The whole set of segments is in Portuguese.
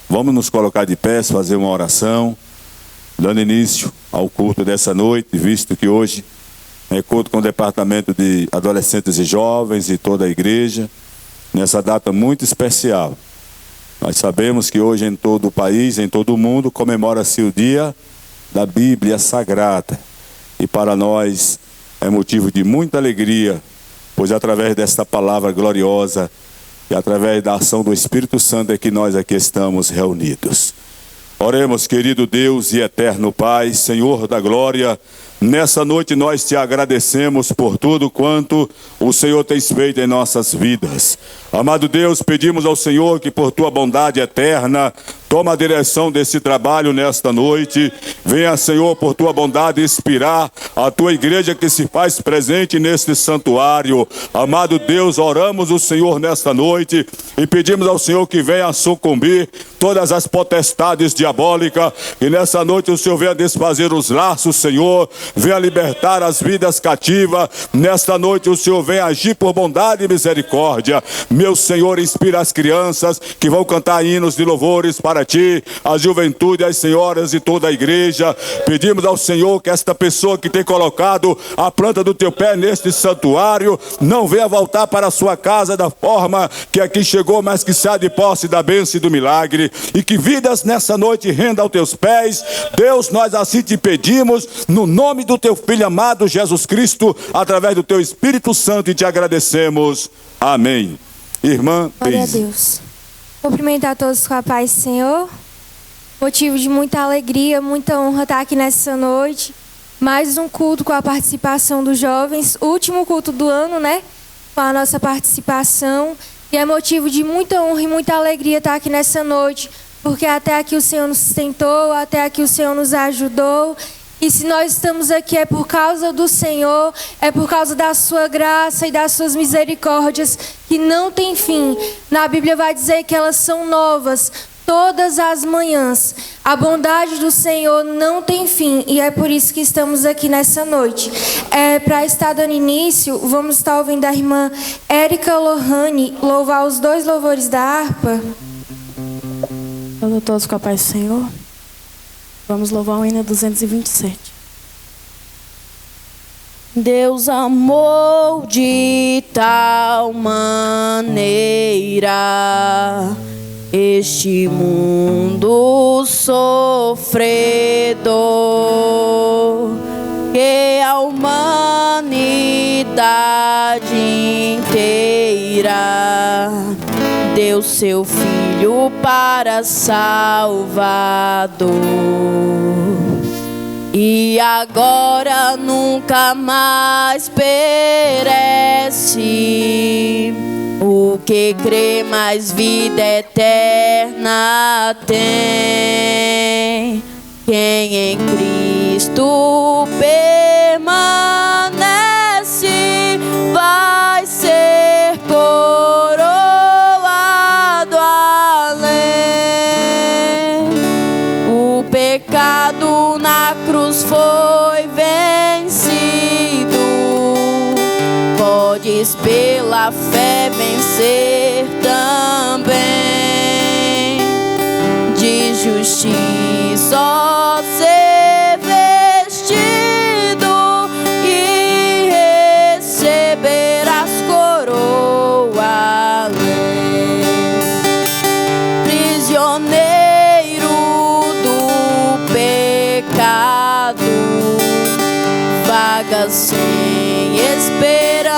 Vamos nos colocar de pé, fazer uma oração, dando início ao culto dessa noite, visto que hoje é culto com o departamento de adolescentes e jovens e toda a igreja, nessa data muito especial. Nós sabemos que hoje em todo o país, em todo o mundo, comemora-se o dia da Bíblia Sagrada. E para nós é motivo de muita alegria, pois através desta palavra gloriosa e através da ação do Espírito Santo é que nós aqui estamos reunidos. Oremos, querido Deus e eterno Pai, Senhor da glória, nessa noite nós te agradecemos por tudo quanto o Senhor tem feito em nossas vidas. Amado Deus, pedimos ao Senhor que por tua bondade eterna, toma a direção desse trabalho nesta noite. Venha, Senhor, por tua bondade inspirar a tua igreja que se faz presente neste santuário. Amado Deus, oramos o Senhor nesta noite e pedimos ao Senhor que venha sucumbir todas as potestades diabólicas, e nessa noite o Senhor venha desfazer os laços, Senhor, venha libertar as vidas cativas. Nesta noite o Senhor venha agir por bondade e misericórdia. Meu Senhor, inspira as crianças que vão cantar hinos de louvores para ti, a juventude, as senhoras e toda a igreja. Pedimos ao Senhor que esta pessoa que tem colocado a planta do teu pé neste santuário não venha voltar para a sua casa da forma que aqui chegou, mas que saia de posse da bênção e do milagre, e que vidas nessa noite renda aos teus pés. Deus, nós assim te pedimos no nome do teu Filho amado Jesus Cristo, através do teu Espírito Santo, e te agradecemos. Amém. Irmã, glória a Deus. Cumprimentar a todos com a paz do Senhor. Motivo de muita alegria, muita honra estar aqui nessa noite. Mais um culto com a participação dos jovens. Último culto do ano, né? Com a nossa participação. E é motivo de muita honra e muita alegria estar aqui nessa noite. Porque até aqui o Senhor nos sustentou, até aqui o Senhor nos ajudou. E se nós estamos aqui é por causa do Senhor, é por causa da sua graça e das suas misericórdias, que não tem fim. Na Bíblia vai dizer que elas são novas todas as manhãs. A bondade do Senhor não tem fim, e é por isso que estamos aqui nessa noite. Para estar dando início, vamos estar ouvindo a irmã Érica Lohane louvar os 2 louvores da harpa. Todos com a paz do Senhor. Vamos louvar o hino 227. Deus amou de tal maneira este mundo sofredor, que a humanidade inteira deu seu Filho para Salvador. E agora nunca mais perece o que crê, mais vida eterna tem. Quem em Cristo permanece vai ser coroado além. O pecado na cruz foi vencido, podes pela fé vencer também. De justiça ó ser vestido e receberás coroa além. Prisioneiro do pecado, vagas sem esperança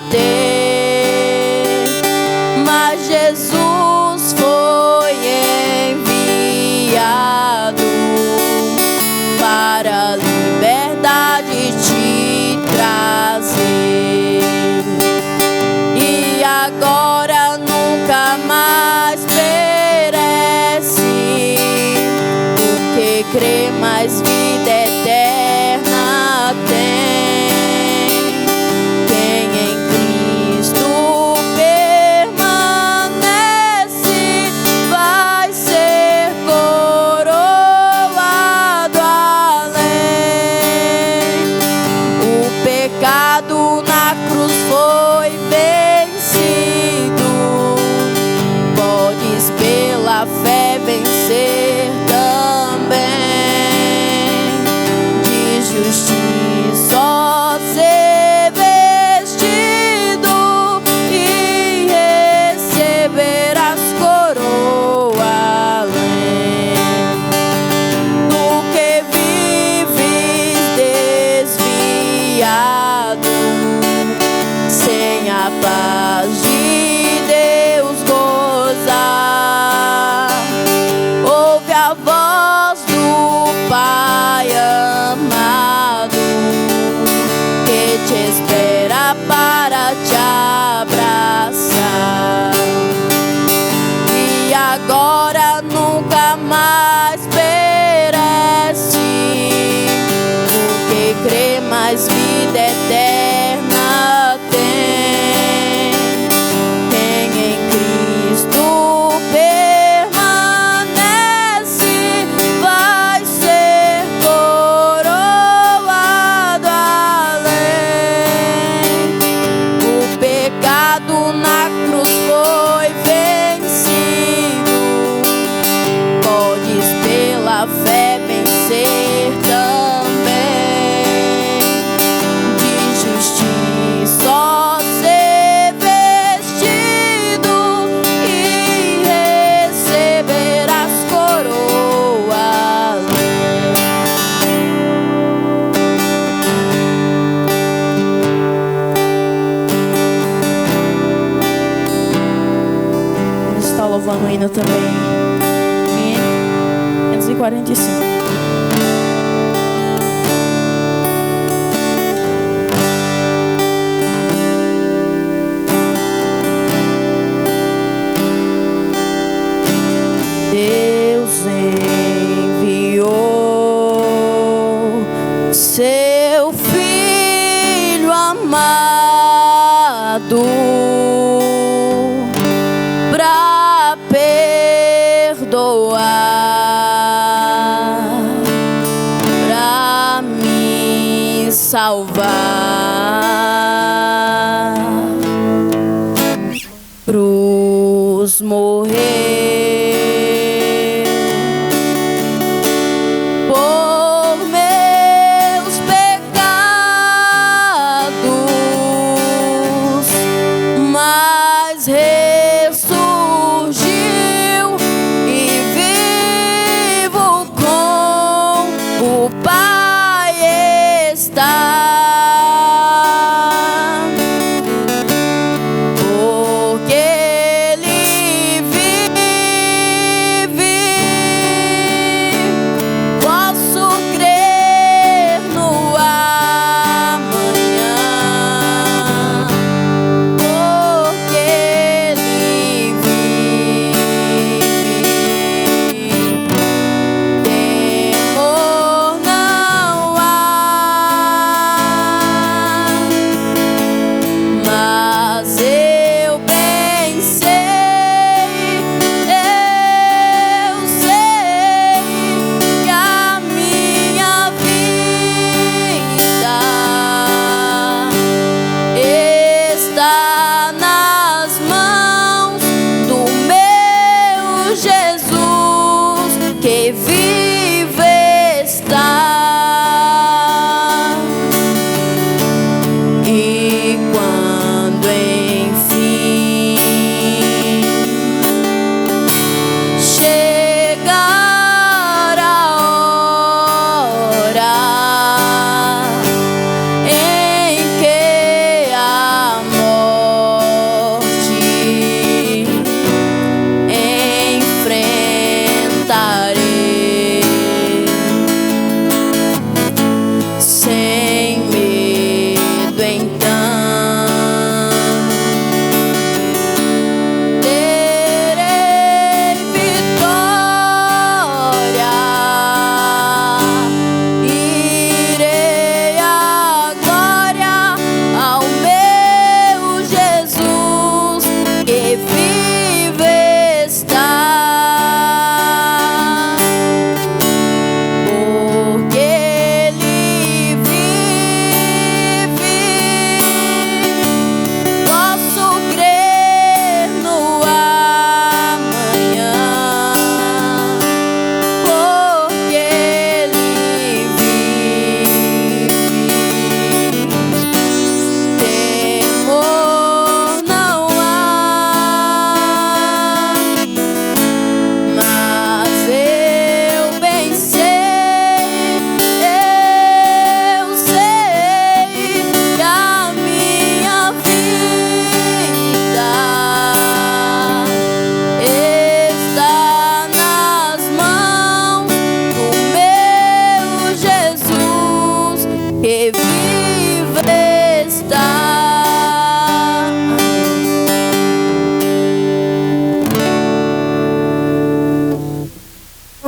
ter, mas Jesus foi enviado para a liberdade te trazer. E agora nunca mais perece o que crê, mais vida eterna tem. Quem em Cristo pela fé vencer também. De justiça ó, ser vestido e receber as coroas, além do que vives desviado, sem a paz de Deus gozar. Ouve a voz do Pai amado, que te espera para te abraçar. E agora nunca mais perece, porque crê mais vida eterna tem. Quem em Cristo permanece vai ser coroado além. O pecado na cruz foi vencido, podes pela fé vencer também. De justiça ó, ser vestido e receber as coroas. Ele está louvando o hino também. 545. Deus enviou seu Filho amado pra perdoar, pra me salvar, cruz morrer por meus pecados, mas ressurgiu e vivo com o Pai está. Porque Ele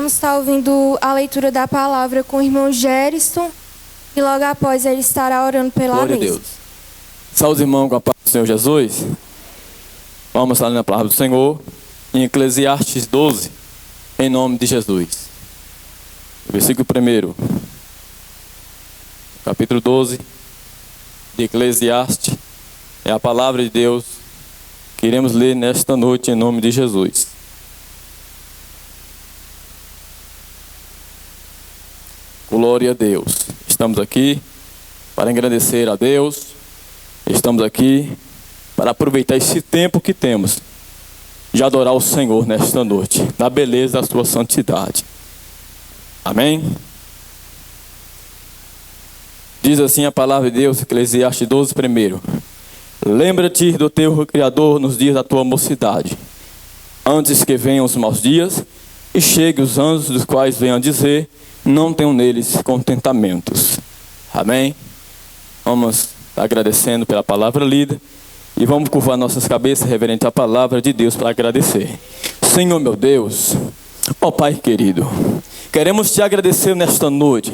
Vamos estar ouvindo a leitura da palavra com o irmão Geriston e logo após ele estará orando pela Glória mesa. a Deus. Salve, irmão, com a paz do Senhor Jesus. Vamos estar lendo a palavra do Senhor em Eclesiastes 12, em nome de Jesus. Versículo 1, capítulo 12 de Eclesiastes, é a palavra de Deus que iremos ler nesta noite em nome de Jesus. Glória a Deus. Estamos aqui para agradecer a Deus. Estamos aqui para aproveitar esse tempo que temos de adorar o Senhor nesta noite, na beleza da sua santidade. Amém? Diz assim a palavra de Deus, Eclesiastes 12, 1. Lembra-te do teu Criador nos dias da tua mocidade, antes que venham os maus dias e cheguem os anos dos quais venham dizer: não tenho neles contentamentos. Amém? Vamos agradecendo pela palavra lida e vamos curvar nossas cabeças reverente à palavra de Deus para agradecer. Senhor meu Deus, ó Pai querido, queremos te agradecer nesta noite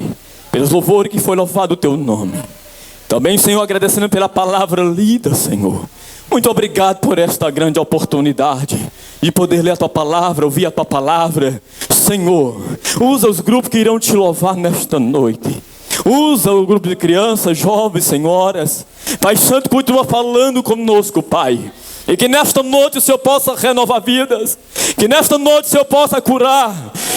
pelos louvores que foi louvado o teu nome. Também, Senhor, agradecendo pela palavra lida, Senhor. Muito obrigado por esta grande oportunidade de poder ler a tua palavra, ouvir a tua palavra. Senhor, usa os grupos que irão te louvar nesta noite. Usa o grupo de crianças, jovens, senhoras. Pai Santo, continua falando conosco, Pai. E que nesta noite o Senhor possa renovar vidas. Que nesta noite o Senhor possa curar.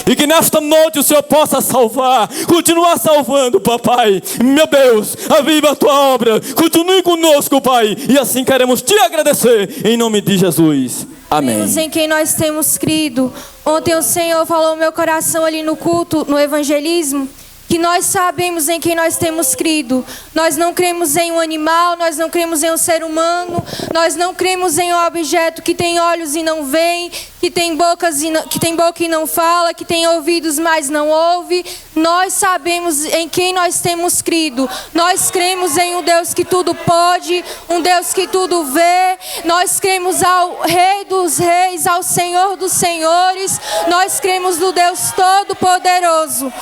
E que nesta noite o Senhor possa salvar. Continuar salvando, papai. Meu Deus, aviva a tua obra. Continue conosco, Pai. E assim queremos te agradecer. Em nome de Jesus. Amém. Deus em quem nós temos crido. Ontem o Senhor falou no meu coração ali no culto, no evangelismo, que nós sabemos em quem nós temos crido. Nós não cremos em um animal, nós não cremos em um ser humano, nós não cremos em um objeto que tem olhos e não vê, que tem boca e não fala, que tem ouvidos mas não ouve. Nós sabemos em quem nós temos crido. Nós cremos em um Deus que tudo pode, um Deus que tudo vê. Nós cremos ao Rei dos Reis, ao Senhor dos Senhores. Nós cremos no Deus Todo-Poderoso.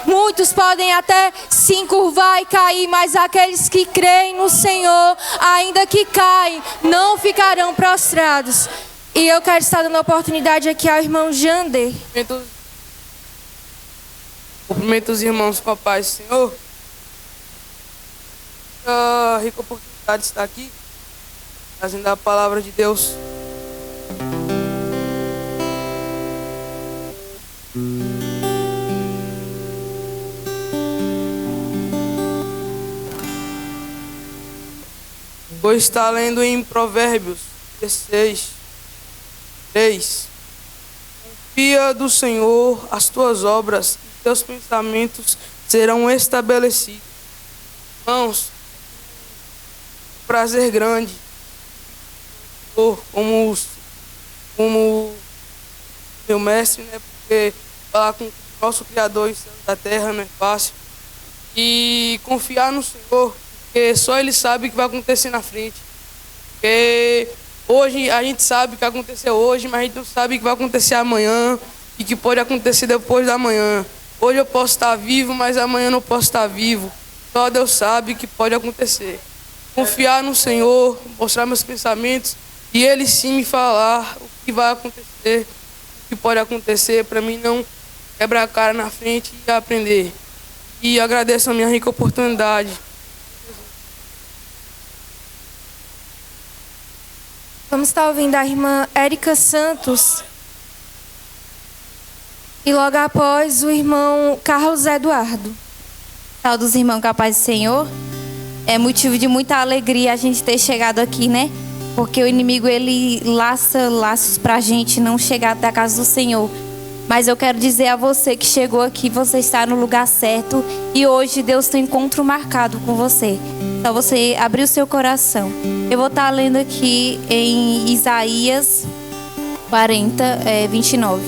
Muitos podem até se encurvar e cair, mas aqueles que creem no Senhor, ainda que caem, não ficarão prostrados. E eu quero estar dando a oportunidade aqui ao irmão Jander. Cumprimento os irmãos com a paz do Senhor. A rica oportunidade de estar aqui, trazendo a palavra de Deus. Vou estar lendo em Provérbios 16, 3. Confia do Senhor as tuas obras e teus pensamentos serão estabelecidos. Irmãos, prazer grande, como meu mestre, né? Porque falar com o nosso Criador e Senhor da terra não é fácil. E confiar no Senhor, porque só Ele sabe o que vai acontecer na frente. Porque hoje a gente sabe o que aconteceu hoje, mas a gente não sabe o que vai acontecer amanhã e que pode acontecer depois da manhã. Hoje eu posso estar vivo, mas amanhã eu não posso estar vivo. Só Deus sabe o que pode acontecer. Confiar no Senhor, mostrar meus pensamentos e Ele sim me falar o que vai acontecer, o que pode acontecer, para mim não quebrar a cara na frente e aprender. E agradeço a minha rica oportunidade. Vamos estar ouvindo a irmã Érica Santos. E logo após o irmão Carlos Eduardo. Saúde dos irmãos, com a paz do Senhor. É motivo de muita alegria a gente ter chegado aqui, né? Porque o inimigo, ele laça laços pra gente não chegar até a casa do Senhor. Mas eu quero dizer a você que chegou aqui, você está no lugar certo. E hoje Deus tem um encontro marcado com você. Só você abrir o seu coração. Eu vou estar lendo aqui em Isaías 40, 29.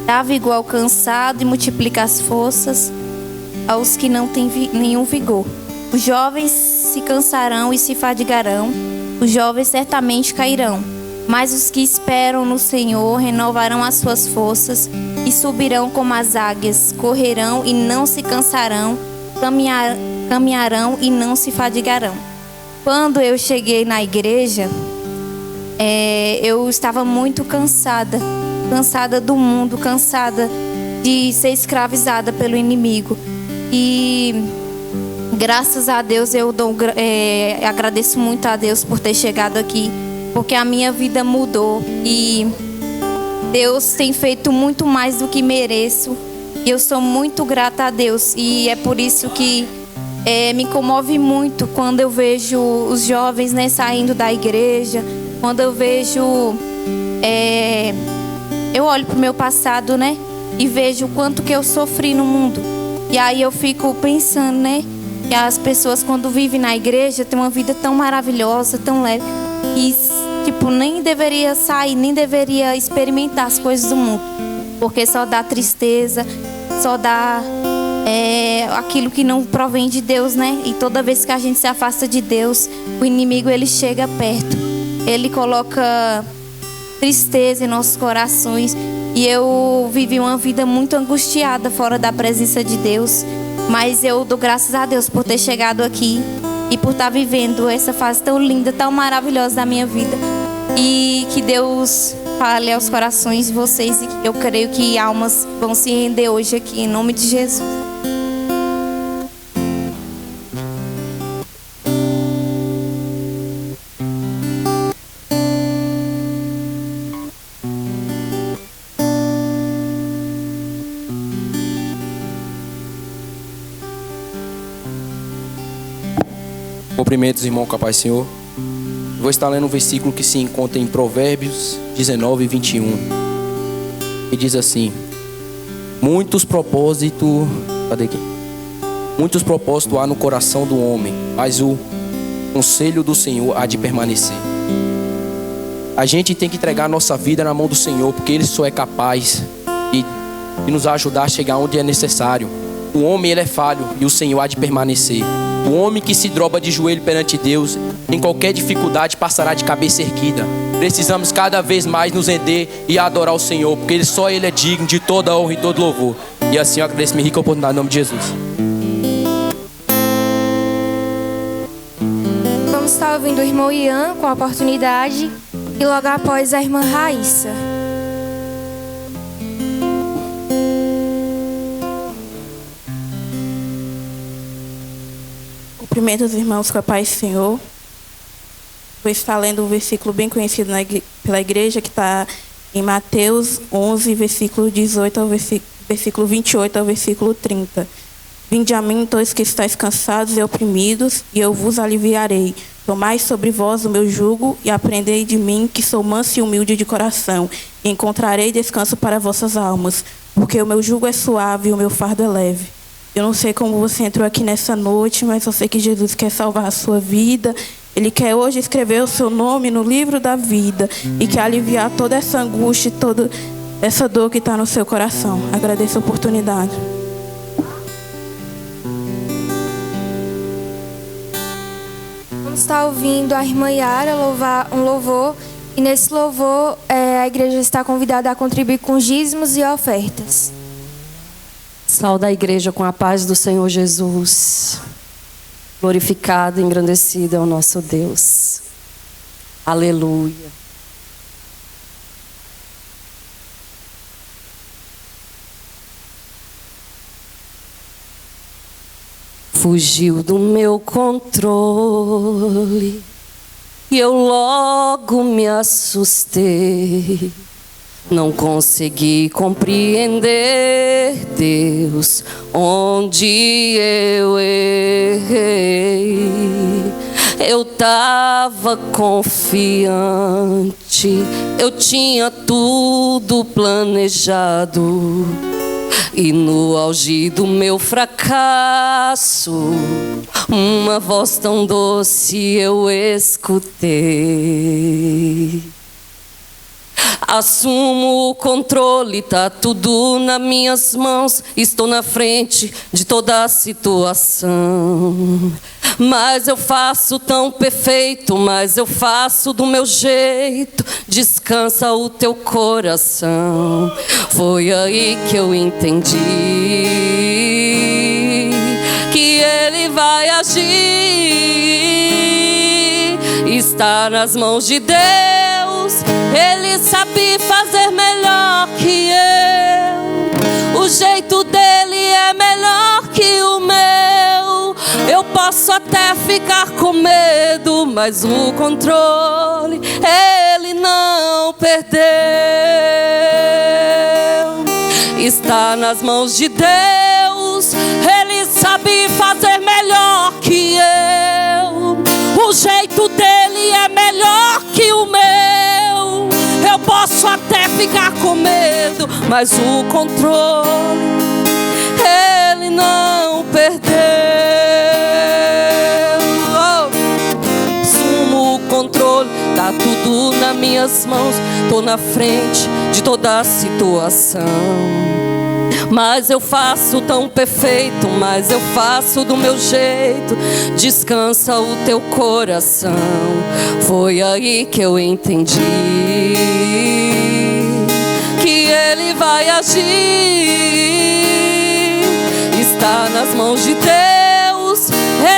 Dá vigor ao cansado e multiplica as forças aos que não têm nenhum vigor. Os jovens se cansarão e se fadigarão. Os jovens certamente cairão. Mas os que esperam no Senhor renovarão as suas forças. e subirão como as águias, correrão e não se cansarão, caminharão e não se fadigarão. Quando eu cheguei na igreja, eu estava muito cansada do mundo, cansada de ser escravizada pelo inimigo. E graças a Deus eu agradeço muito a Deus por ter chegado aqui, porque a minha vida mudou e Deus tem feito muito mais do que mereço. E eu sou muito grata a Deus, e é por isso que me comove muito quando eu vejo os jovens, né, saindo da igreja, quando eu vejo, eu olho para o meu passado, né, e vejo o quanto que eu sofri no mundo. E aí eu fico pensando, né, que as pessoas quando vivem na igreja têm uma vida tão maravilhosa, tão leve, e tipo, nem deveria sair, nem deveria experimentar as coisas do mundo, porque só dá tristeza, só dá aquilo que não provém de Deus, né? E toda vez que a gente se afasta de Deus, o inimigo ele chega perto, ele coloca tristeza em nossos corações. E eu vivi uma vida muito angustiada fora da presença de Deus, mas eu dou graças a Deus por ter chegado aqui e por estar vivendo essa fase tão linda, tão maravilhosa da minha vida. E que Deus fale aos corações de vocês, e eu creio que almas vão se render hoje aqui, em nome de Jesus. Cumprimentos, irmão, com a paz do Senhor. Vou estar lendo um versículo que se encontra em Provérbios 19, 21. E diz assim: Muitos propósitos há no coração do homem, mas o conselho do Senhor há de permanecer. A gente tem que entregar a nossa vida na mão do Senhor, porque Ele só é capaz de nos ajudar a chegar onde é necessário. O homem, ele é falho, e o Senhor há de permanecer. O homem que se droba de joelho perante Deus, em qualquer dificuldade passará de cabeça erguida. Precisamos cada vez mais nos render e adorar o Senhor, porque só Ele é digno de toda honra e todo louvor. E assim eu agradeço-me rica oportunidade em nome de Jesus. Vamos estar ouvindo o irmão Ian com a oportunidade, e logo após a irmã Raíssa. Cumprimento os irmãos com a paz do Senhor. Vou estar lendo um versículo bem conhecido pela igreja, que está em Mateus 11, versículo 18 ao versículo 28 ao versículo 30. Vinde a mim, todos que estáis cansados e oprimidos, e eu vos aliviarei. Tomai sobre vós o meu jugo e aprendei de mim, que sou manso e humilde de coração, e encontrarei descanso para vossas almas, porque o meu jugo é suave e o meu fardo é leve. Eu não sei como você entrou aqui nessa noite, mas eu sei que Jesus quer salvar a sua vida. Ele quer hoje escrever o seu nome no livro da vida e quer aliviar toda essa angústia, toda essa dor que está no seu coração. Agradeço a oportunidade. Vamos estar ouvindo a irmã Yara louvar um louvor, e nesse louvor a igreja está convidada a contribuir com dízimos e ofertas. Saúde a igreja com a paz do Senhor Jesus. Glorificado e engrandecido é o nosso Deus. Aleluia. Fugiu do meu controle e eu logo me assustei. Não consegui compreender, Deus, onde eu errei. Eu tava confiante, eu tinha tudo planejado. E no auge do meu fracasso, uma voz tão doce eu escutei. Assumo o controle, tá tudo nas minhas mãos. Estou na frente de toda a situação. mas eu faço tão perfeito, mas eu faço do meu jeito. Descansa o teu coração. Foi aí que eu entendi que Ele vai agir. Está nas mãos de Deus. Ele sabe fazer melhor que eu. O jeito dele é melhor que o meu. Eu posso até ficar com medo, mas o controle Ele não perdeu. Está nas mãos de Deus. Ele sabe fazer melhor que eu. O jeito dele é melhor que o meu. Eu posso até ficar com medo, mas o controle Ele não perdeu. Assumo o controle, tá tudo nas minhas mãos. Tô na frente de toda a situação. Mas eu faço tão perfeito, mas eu faço do meu jeito. Descansa o teu coração. Foi aí que eu entendi que Ele vai agir. Está nas mãos de Deus.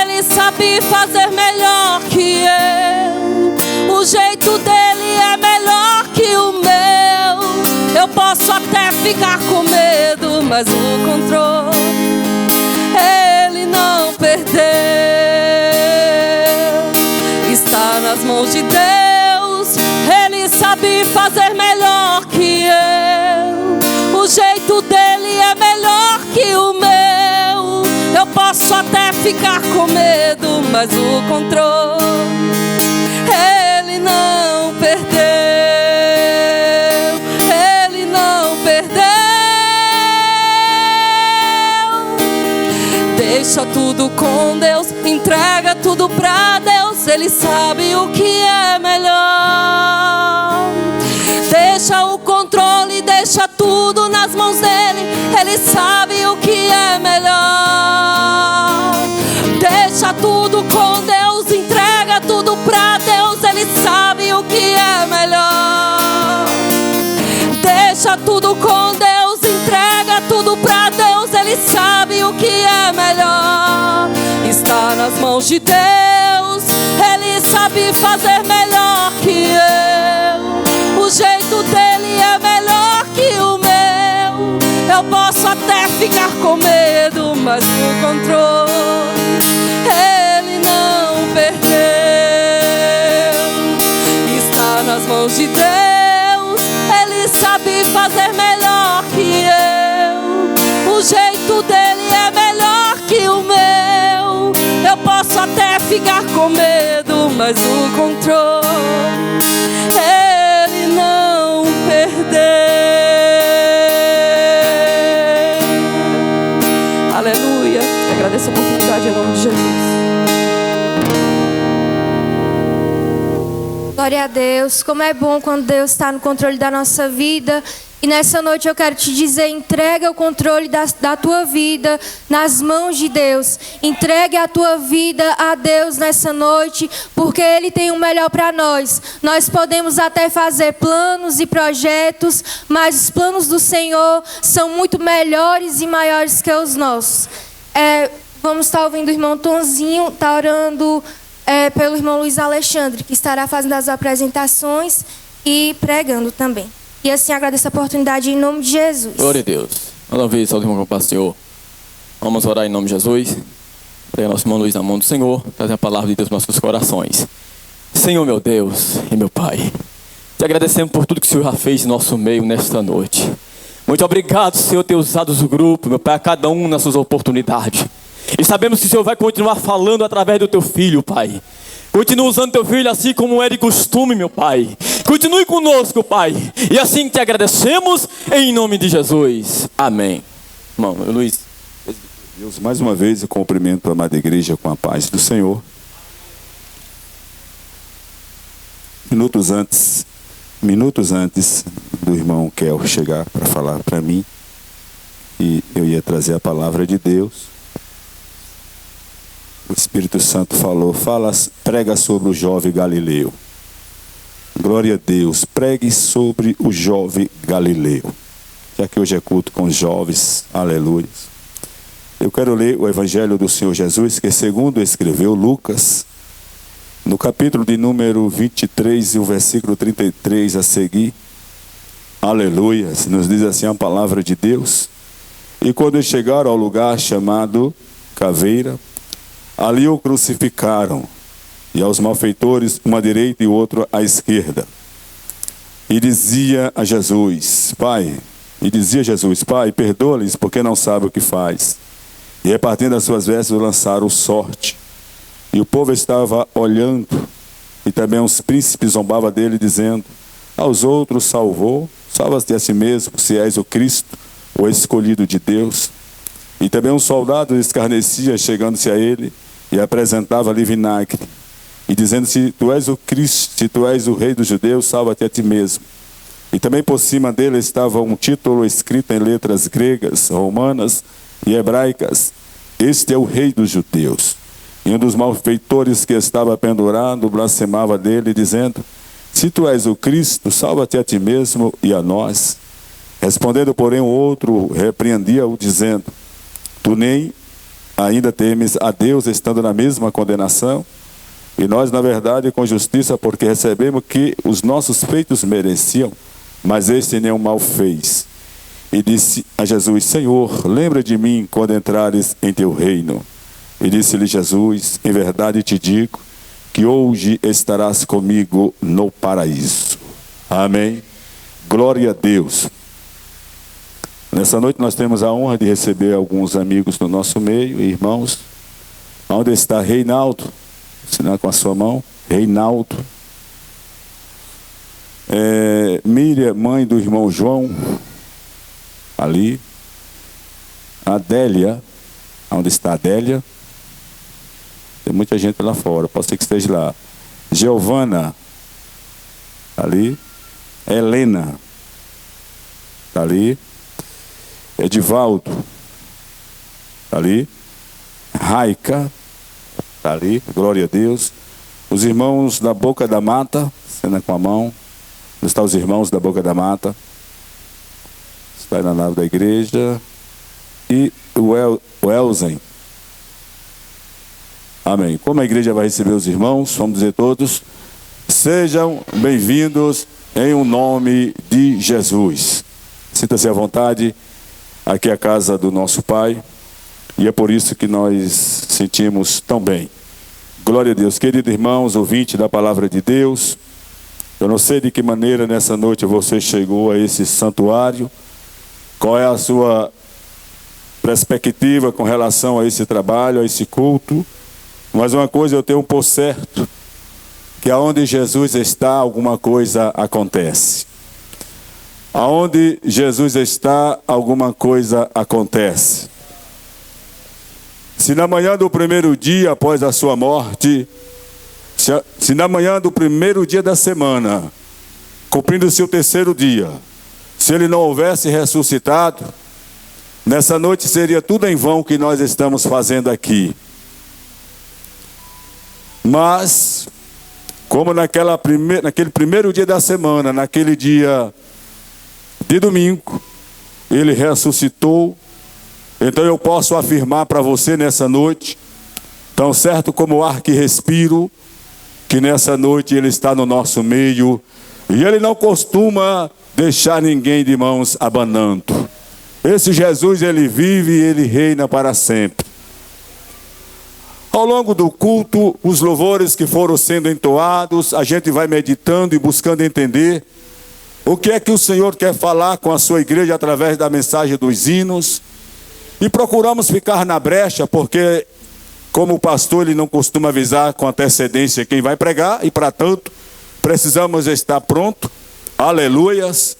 Ele sabe fazer melhor que eu. O jeito dele é melhor que o meu. Eu posso até ficar com medo, mas o controle Ele não perdeu. Está nas mãos de Deus. Ele sabe fazer melhor que eu. O jeito dele é melhor que o meu. Eu posso até ficar com medo, mas o controle Ele não perdeu. Deixa tudo com Deus, entrega tudo pra Deus. Ele sabe o que é melhor. Deixa o controle, deixa tudo nas mãos dele. Ele sabe o que é melhor. Deixa tudo com Deus, entrega tudo pra Deus. Ele sabe o que é melhor. Deixa tudo com Deus, entrega tudo pra Deus. Ele sabe o que é melhor. Está nas mãos de Deus. Ele sabe fazer melhor que eu. O jeito dele é melhor que o meu. Eu posso até ficar com medo, mas o controle Ele não perdeu. Está nas mãos de Deus. Ele sabe fazer melhor que eu. O jeito dele é melhor que o meu. Eu posso até ficar com medo, mas o controle Ele não perdeu. Aleluia. Agradeço a oportunidade em nome de Jesus. Glória a Deus. Como é bom quando Deus está no controle da nossa vida. E nessa noite eu quero te dizer, entrega o controle da tua vida nas mãos de Deus. Entregue a tua vida a Deus nessa noite, porque Ele tem o melhor para nós. Nós podemos até fazer planos e projetos, mas os planos do Senhor são muito melhores e maiores que os nossos. Vamos estar ouvindo o irmão Tonzinho, está orando pelo irmão Luiz Alexandre, que estará fazendo as apresentações e pregando também. E assim agradeço a oportunidade em nome de Jesus. Glória a Deus. Mais uma vez, salve irmão com o Pai do Senhor. Vamos orar em nome de Jesus. Pega nosso irmão Luiz na mão do Senhor. Trazer a palavra de Deus nos nossos corações. Senhor meu Deus e meu Pai, te agradecemos por tudo que o Senhor já fez em nosso meio nesta noite. Muito obrigado, Senhor, ter usado o grupo, meu Pai, a cada um nas suas oportunidades. E sabemos que o Senhor vai continuar falando através do teu filho, Pai. Continue usando teu filho assim como é de costume, meu Pai. Continue conosco, Pai. E assim te agradecemos em nome de Jesus. Amém. Irmão Luiz. Deus, mais uma vez eu cumprimento a amada igreja com a paz do Senhor. Minutos antes do irmão Kel chegar para falar para mim, e eu ia trazer a palavra de Deus. O Espírito Santo falou, prega sobre o jovem Galileu. Glória a Deus, pregue sobre o jovem Galileu. Já que hoje é culto com os jovens, aleluia. Eu quero ler o Evangelho do Senhor Jesus, que segundo escreveu Lucas, no capítulo de número 23 e o versículo 33 a seguir. Aleluia, nos diz assim a palavra de Deus. E quando chegaram ao lugar chamado Caveira, ali o crucificaram, e aos malfeitores uma à direita e outro à esquerda. E dizia Jesus, Pai, perdoa-lhes, porque não sabem o que faz. E repartindo as suas vestes, lançaram sorte. E o povo estava olhando, e também os príncipes zombavam dele, dizendo, aos outros salvou, salva-te a si mesmo, se és o Cristo, o escolhido de Deus. E também um soldado escarnecia, chegando-se a ele, e apresentava-lhe vinagre, e dizendo, se tu és o Cristo, se tu és o rei dos judeus, salva-te a ti mesmo. E também por cima dele estava um título escrito em letras gregas, romanas e hebraicas, este é o rei dos judeus. E um dos malfeitores que estava pendurado blasfemava dele, dizendo, se tu és o Cristo, salva-te a ti mesmo e a nós. Respondendo, porém, o outro repreendia-o, dizendo, tu nem ainda temes a Deus, estando na mesma condenação? E nós, na verdade, com justiça, porque recebemos que os nossos feitos mereciam, mas este nenhum mal fez. E disse a Jesus, Senhor, lembra de mim quando entrares em teu reino. E disse-lhe Jesus, em verdade te digo, que hoje estarás comigo no paraíso. Amém. Glória a Deus. Nessa noite nós temos a honra de receber alguns amigos no nosso meio, irmãos. Onde está Reinaldo? Assinar com a sua mão. Reinaldo. Miriam, mãe do irmão João. Ali. Adélia. Onde está Adélia? Tem muita gente lá fora, pode ser que esteja lá. Giovana. Ali. Helena. Está ali. Edivaldo. Está ali. Raica. Está ali. Glória a Deus. Os irmãos da Boca da Mata. Cena com a mão. Onde estão os irmãos da Boca da Mata? Está aí na nave da igreja. E o Elzen. Amém. Como a igreja vai receber os irmãos, vamos dizer todos, sejam bem-vindos em o nome de Jesus. Sinta-se à vontade, aqui é a casa do nosso Pai, e é por isso que nós sentimos tão bem. Glória a Deus. Queridos irmãos, ouvintes da palavra de Deus, eu não sei de que maneira nessa noite você chegou a esse santuário, qual é a sua perspectiva com relação a esse trabalho, a esse culto, mas uma coisa eu tenho por certo, que aonde Jesus está, alguma coisa acontece. Aonde Jesus está, alguma coisa acontece. Se na manhã do primeiro dia após a sua morte, se na manhã do primeiro dia da semana, cumprindo-se o terceiro dia, se ele não houvesse ressuscitado, nessa noite seria tudo em vão que nós estamos fazendo aqui. Mas, como naquele primeiro dia da semana, naquele dia de domingo, ele ressuscitou, então eu posso afirmar para você nessa noite, tão certo como o ar que respiro, que nessa noite ele está no nosso meio, e ele não costuma deixar ninguém de mãos abanando. Esse Jesus, ele vive e ele reina para sempre. Ao longo do culto, os louvores que foram sendo entoados, a gente vai meditando e buscando entender o que é que o Senhor quer falar com a sua igreja através da mensagem dos hinos. E procuramos ficar na brecha, porque como o pastor ele não costuma avisar com antecedência quem vai pregar, e para tanto precisamos estar pronto. Aleluias.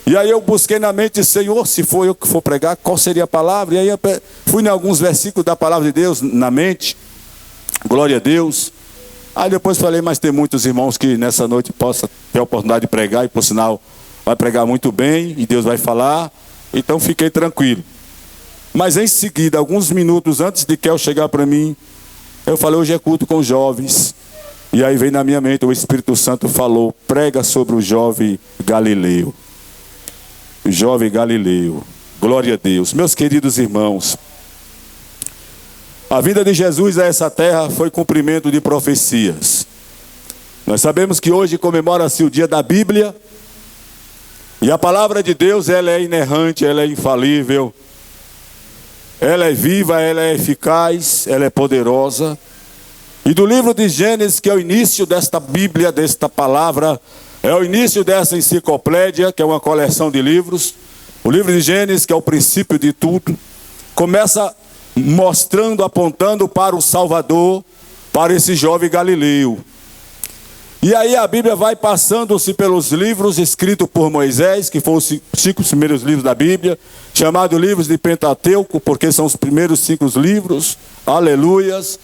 E aí eu busquei na mente, Senhor, se for eu que for pregar, qual seria a palavra? E aí eu fui em alguns versículos da palavra de Deus na mente. Glória a Deus. Aí depois falei, mas tem muitos irmãos que nessa noite possam ter a oportunidade de pregar, e por sinal vai pregar muito bem, e Deus vai falar. Então fiquei tranquilo. Mas em seguida, alguns minutos antes de Kel chegar para mim, Eu falei, hoje é culto com jovens. E aí vem na minha mente, o Espírito Santo falou, prega sobre o jovem Galileu. O jovem Galileu. Glória a Deus. Meus queridos irmãos, a vinda de Jesus a essa terra foi cumprimento de profecias. Nós sabemos que hoje comemora-se o dia da Bíblia. E a palavra de Deus, ela é inerrante, ela é infalível. Ela é viva, ela é eficaz, ela é poderosa. E do livro de Gênesis, que é o início desta Bíblia, desta palavra, é o início dessa enciclopédia, que é uma coleção de livros. O livro de Gênesis, que é o princípio de tudo, começa mostrando, apontando para o Salvador, para esse jovem Galileu. E aí a Bíblia vai passando-se pelos livros escritos por Moisés, que foram os 5 primeiros livros da Bíblia, chamados livros de Pentateuco, porque são os primeiros 5 livros, aleluias.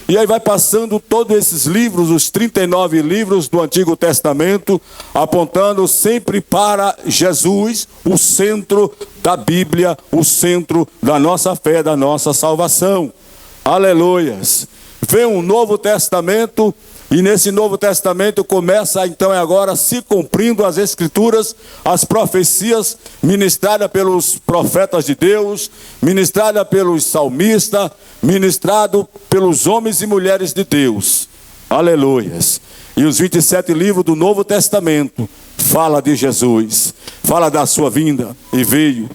E aí vai passando todos esses livros, os 39 livros do Antigo Testamento, apontando sempre para Jesus, o centro da Bíblia, o centro da nossa fé, da nossa salvação. Aleluias. Vem um Novo Testamento, e nesse Novo Testamento começa então agora se cumprindo as Escrituras, as profecias ministradas pelos profetas de Deus, ministradas pelos salmistas, ministrado pelos homens e mulheres de Deus. Aleluias. E os 27 livros do Novo Testamento fala de Jesus, fala da sua vinda e veio,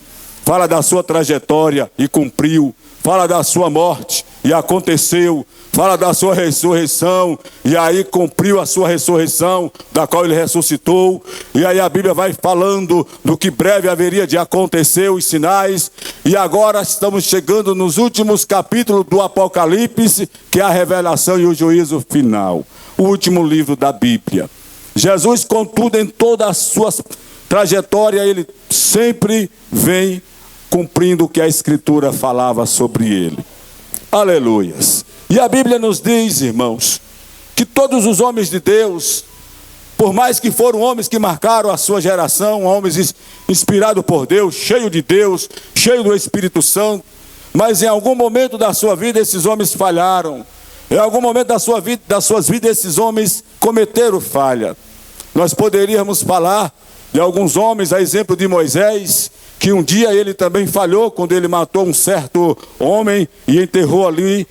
fala da sua trajetória e cumpriu, fala da sua morte e aconteceu, fala da sua ressurreição, e aí cumpriu a sua ressurreição, da qual ele ressuscitou. E aí a Bíblia vai falando do que breve haveria de acontecer, os sinais. E agora estamos chegando nos últimos capítulos do Apocalipse, que é a revelação e o juízo final. O último livro da Bíblia. Jesus, contudo, em toda a sua trajetória, ele sempre vem cumprindo o que a Escritura falava sobre ele. Aleluias. E a Bíblia nos diz, irmãos, que todos os homens de Deus, por mais que foram homens que marcaram a sua geração, homens inspirados por Deus, cheios de Deus, cheios do Espírito Santo, mas em algum momento da sua vida esses homens falharam. Em algum momento das suas vidas esses homens cometeram falha. Nós poderíamos falar de alguns homens, a exemplo de Moisés, que um dia ele também falhou quando ele matou um certo homem e enterrou ali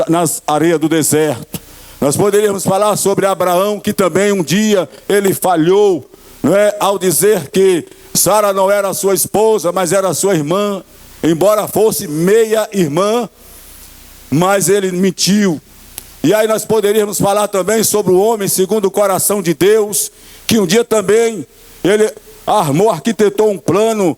nas areias do deserto. Nós poderíamos falar sobre Abraão, que também um dia ele falhou, não é? Ao dizer que Sara não era sua esposa, mas era sua irmã, embora fosse meia irmã, mas ele mentiu. E aí nós poderíamos falar também sobre o homem segundo o coração de Deus, que um dia também ele armou, arquitetou um plano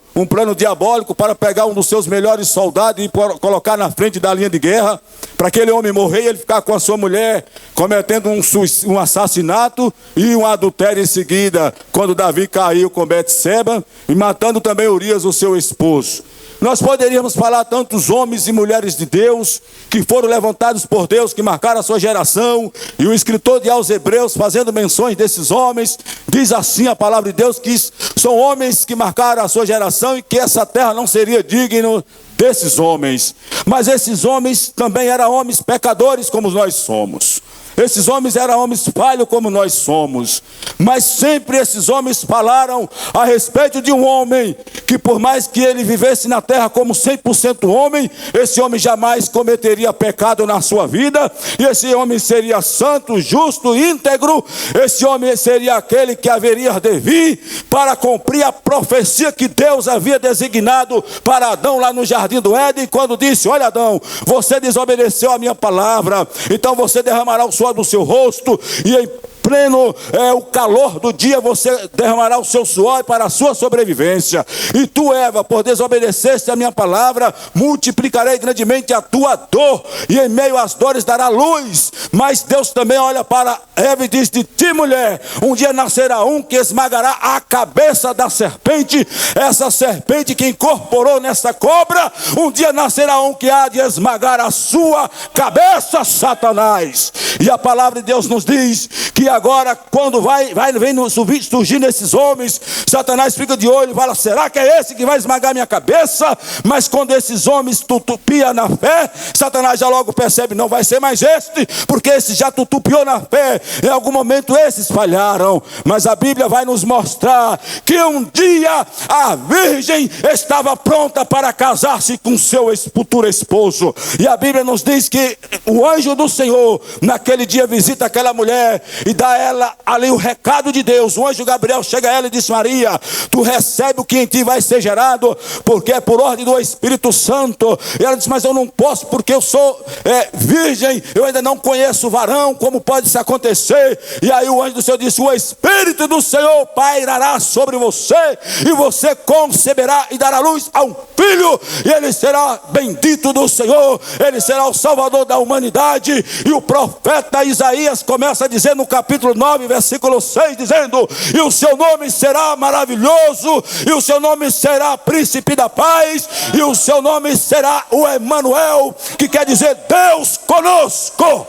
diabólico para pegar um dos seus melhores soldados e colocar na frente da linha de guerra, para aquele homem morrer e ele ficar com a sua mulher, cometendo um assassinato e um adultério em seguida, quando Davi caiu com Betseba, e matando também Urias, o seu esposo. Nós poderíamos falar tantos homens e mulheres de Deus, que foram levantados por Deus, que marcaram a sua geração, e o escritor de aos Hebreus, fazendo menções desses homens, diz assim a palavra de Deus, que são homens que marcaram a sua geração, e que essa terra não seria digna desses homens. Mas esses homens também eram homens pecadores como nós somos. Esses homens eram homens falhos como nós somos. Mas sempre esses homens falaram a respeito de um homem que, por mais que ele vivesse na terra como 100% homem, esse homem jamais cometeria pecado na sua vida. E esse homem seria santo, justo, íntegro. Esse homem seria aquele que haveria de vir para cumprir a profecia que Deus havia designado para Adão lá no jardim do Éden, quando disse: olha, Adão, você desobedeceu a minha palavra, então você derramará o suor do seu rosto, e em pleno o calor do dia você derramará o seu suor para a sua sobrevivência. E tu, Eva, por desobedeceste a minha palavra, multiplicarei grandemente a tua dor, e em meio às dores dará luz. Mas Deus também olha para Eva e diz: de ti, mulher, um dia nascerá um que esmagará a cabeça da serpente. Essa serpente que incorporou nessa cobra, um dia nascerá um que há de esmagar a sua cabeça, Satanás. E a palavra de Deus nos diz que agora, quando vem surgir nesses homens, Satanás fica de olho e fala: será que é esse que vai esmagar minha cabeça? Mas quando esses homens tutupia na fé, Satanás já logo percebe: não vai ser mais este, porque esse já tutupiou na fé. Em algum momento esses falharam, mas a Bíblia vai nos mostrar que um dia a virgem estava pronta para casar-se com seu futuro esposo. E a Bíblia nos diz que o anjo do Senhor naquele dia visita aquela mulher e dá a ela ali o recado de Deus. O anjo Gabriel chega a ela e diz: Maria, tu recebe o que em ti vai ser gerado, porque é por ordem do Espírito Santo. E ela diz: mas eu não posso, porque eu sou virgem, eu ainda não conheço o varão, como pode isso acontecer? E aí o anjo do Senhor disse: o Espírito do Senhor pairará sobre você, e você conceberá e dará luz a um filho, e ele será bendito do Senhor, ele será o Salvador da humanidade. E o profeta Isaías começa a dizer no capítulo 9, versículo 6, dizendo: e o seu nome será maravilhoso, e o seu nome será príncipe da paz, e o seu nome será o Emanuel, que quer dizer Deus conosco.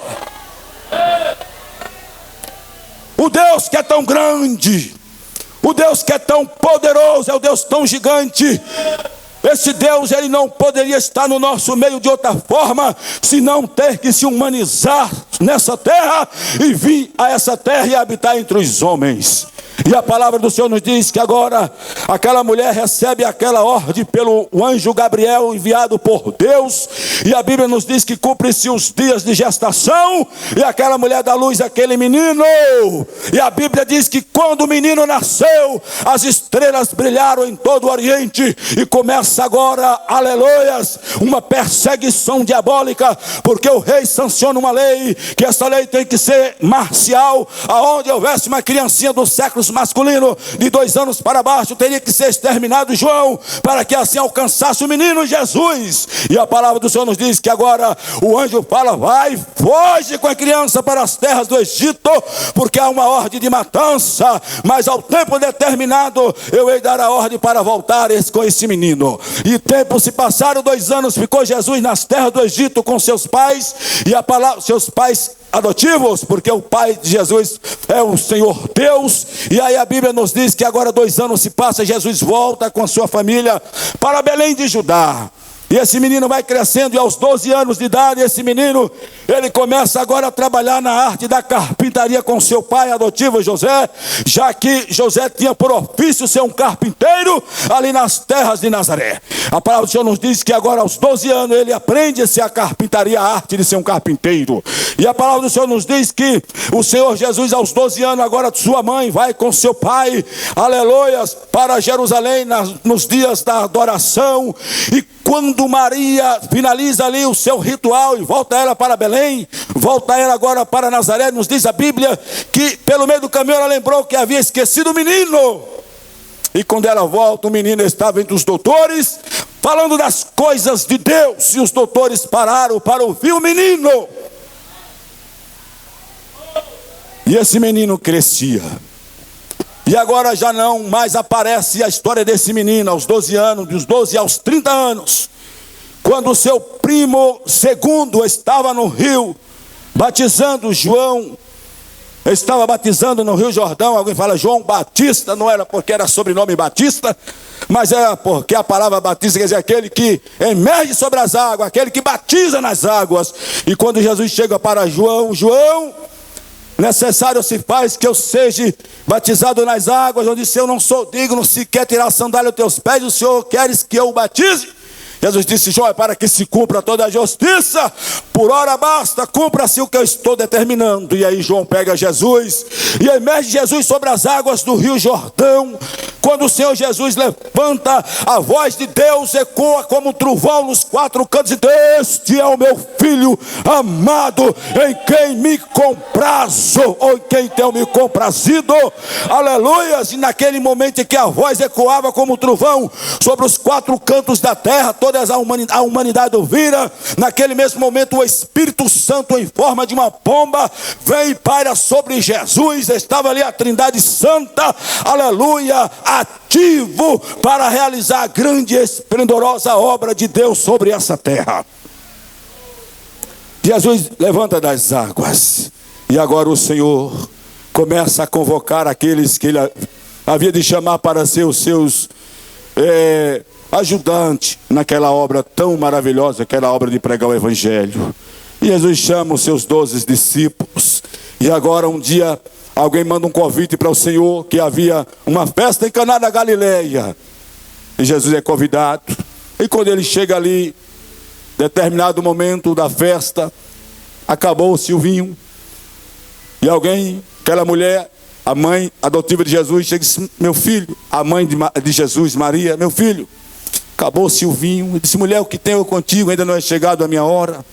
O Deus que é tão grande, o Deus que é tão poderoso, é o Deus tão gigante. Esse Deus, ele não poderia estar no nosso meio de outra forma, senão ter que se humanizar nessa terra e vir a essa terra e habitar entre os homens. E a palavra do Senhor nos diz que agora aquela mulher recebe aquela ordem pelo anjo Gabriel enviado por Deus. E a Bíblia nos diz que cumpre-se os dias de gestação, e aquela mulher dá luz àquele menino. E a Bíblia diz que quando o menino nasceu, as estrelas brilharam em todo o Oriente. E começa agora, aleluias, uma perseguição diabólica, porque o rei sanciona uma lei, que essa lei tem que ser marcial. Aonde houvesse uma criancinha do século masculino de 2 anos para baixo, teria que ser exterminado João, para que assim alcançasse o menino Jesus. E a palavra do Senhor nos diz que agora o anjo fala: vai, foge com a criança para as terras do Egito, porque há uma ordem de matança, mas ao tempo determinado eu hei dar a ordem para voltar com esse menino. E tempo se passaram, 2 anos ficou Jesus nas terras do Egito com seus pais, e a palavra, seus pais adotivos, porque o pai de Jesus é o Senhor Deus. E aí a Bíblia nos diz que agora 2 anos se passa, Jesus volta com a sua família para Belém de Judá. E esse menino vai crescendo, e aos 12 anos de idade, esse menino, ele começa agora a trabalhar na arte da carpintaria com seu pai adotivo José, já que José tinha por ofício ser um carpinteiro ali nas terras de Nazaré. A palavra do Senhor nos diz que agora aos 12 anos ele aprende-se a carpintaria, a arte de ser um carpinteiro. E a palavra do Senhor nos diz que o Senhor Jesus aos 12 anos, agora sua mãe vai com seu pai, aleluias, para Jerusalém nos dias da adoração. E quando Maria finaliza ali o seu ritual e volta ela para Belém, volta ela agora para Nazaré, nos diz a Bíblia que pelo meio do caminho ela lembrou que havia esquecido o menino. E quando ela volta, o menino estava entre os doutores, falando das coisas de Deus, e os doutores pararam para ouvir o menino. E esse menino crescia. E agora já não mais aparece a história desse menino aos 12 anos, dos 12 aos 30 anos, quando o seu primo segundo estava no rio, batizando João, estava batizando no Rio Jordão. Alguém fala João Batista, não era porque era sobrenome Batista, mas era porque a palavra batista quer dizer aquele que emerge sobre as águas, aquele que batiza nas águas. E quando Jesus chega para João, necessário se faz que eu seja batizado nas águas. Eu disse: eu não sou digno sequer tirar a sandália dos teus pés, o Senhor queres que eu o batize? Jesus disse: João, é para que se cumpra toda a justiça, por hora basta, cumpra-se o que eu estou determinando. E aí João pega Jesus e emerge Jesus sobre as águas do Rio Jordão. Quando o Senhor Jesus levanta, a voz de Deus ecoa como um trovão nos 4 cantos, e diz: este é o meu filho amado, em quem me comprazo, ou em quem tenho me comprazido. Aleluias. E naquele momento em que a voz ecoava como um trovão sobre os 4 cantos da terra, toda a humanidade ouvira. Naquele mesmo momento o Espírito Santo, em forma de uma pomba, vem e paira sobre Jesus. Estava ali a Trindade Santa, aleluia, ativo para realizar a grande e esplendorosa obra de Deus sobre essa terra. Jesus levanta das águas, e agora o Senhor começa a convocar aqueles que ele havia de chamar para ser os seus ajudantes naquela obra tão maravilhosa, aquela obra de pregar o Evangelho. E Jesus chama os seus 12 discípulos. E agora um dia alguém manda um convite para o Senhor, que havia uma festa em Caná da Galileia. E Jesus é convidado. E quando ele chega ali, determinado momento da festa, acabou-se o vinho. E alguém, aquela mulher, a mãe adotiva de Jesus, chega e diz: meu filho, a mãe de Jesus, Maria, meu filho, acabou-se o vinho. E disse: mulher, o que tenho contigo? Ainda não é chegado a minha hora.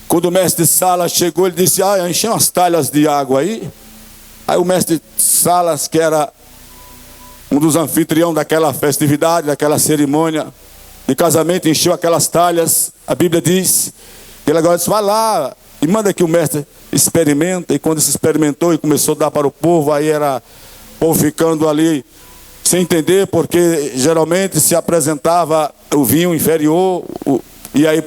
Quando o mestre de sala chegou, ele disse: encheu umas talhas de água aí. Aí o mestre de salas, que era um dos anfitriões daquela festividade, daquela cerimônia de casamento, encheu aquelas talhas. A Bíblia diz que ele agora disse: vai lá e manda que o mestre experimenta. E quando se experimentou e começou a dar para o povo, aí era o povo ficando ali sem entender, porque geralmente se apresentava o vinho inferior, e aí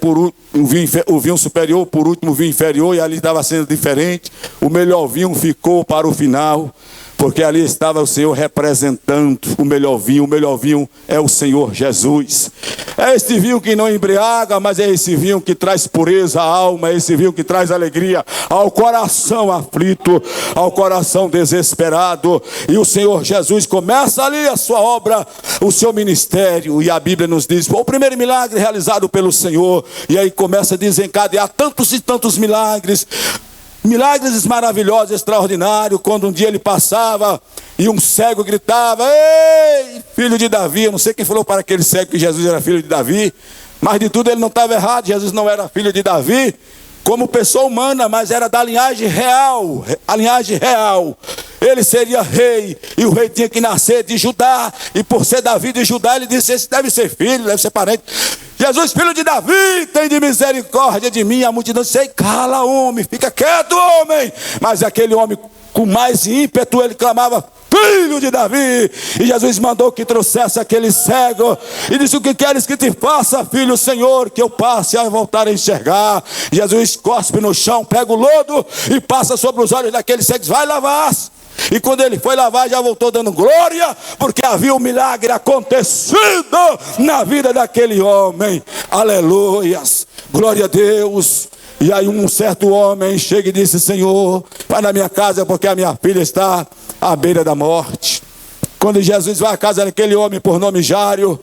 o vinho superior, por último o vinho inferior, e ali estava sendo diferente. O melhor vinho ficou para o final, porque ali estava o Senhor representando o melhor vinho é o Senhor Jesus. É esse vinho que não embriaga, mas é esse vinho que traz pureza à alma, é esse vinho que traz alegria ao coração aflito, ao coração desesperado. E o Senhor Jesus começa ali a sua obra, o seu ministério, e a Bíblia nos diz, o primeiro milagre realizado pelo Senhor, e aí começa a desencadear tantos e tantos milagres maravilhosos, extraordinários. Quando um dia ele passava e um cego gritava: ei, filho de Davi. Eu não sei quem falou para aquele cego que Jesus era filho de Davi, mas de tudo ele não estava errado. Jesus não era filho de Davi como pessoa humana, mas era da linhagem real, a linhagem real. Ele seria rei, e o rei tinha que nascer de Judá, e por ser Davi de Judá, ele disse: esse deve ser filho, deve ser parente. Jesus, filho de Davi, tem de misericórdia de mim. A multidão disse: ei, cala, homem, fica quieto, homem. Mas aquele homem, com mais ímpeto, ele clamava: filho de Davi. E Jesus mandou que trouxesse aquele cego e disse: o que queres que te faça, filho? Senhor, que eu passe a voltar a enxergar. Jesus cospe no chão, pega o lodo e passa sobre os olhos daquele cego, vai lavar-se. E quando ele foi lavar, já voltou dando glória, porque havia um milagre acontecido na vida daquele homem. Aleluias, glória a Deus. E aí um certo homem chega e disse: Senhor, vai na minha casa, porque a minha filha está à beira da morte. Quando Jesus vai à casa daquele homem por nome Jário,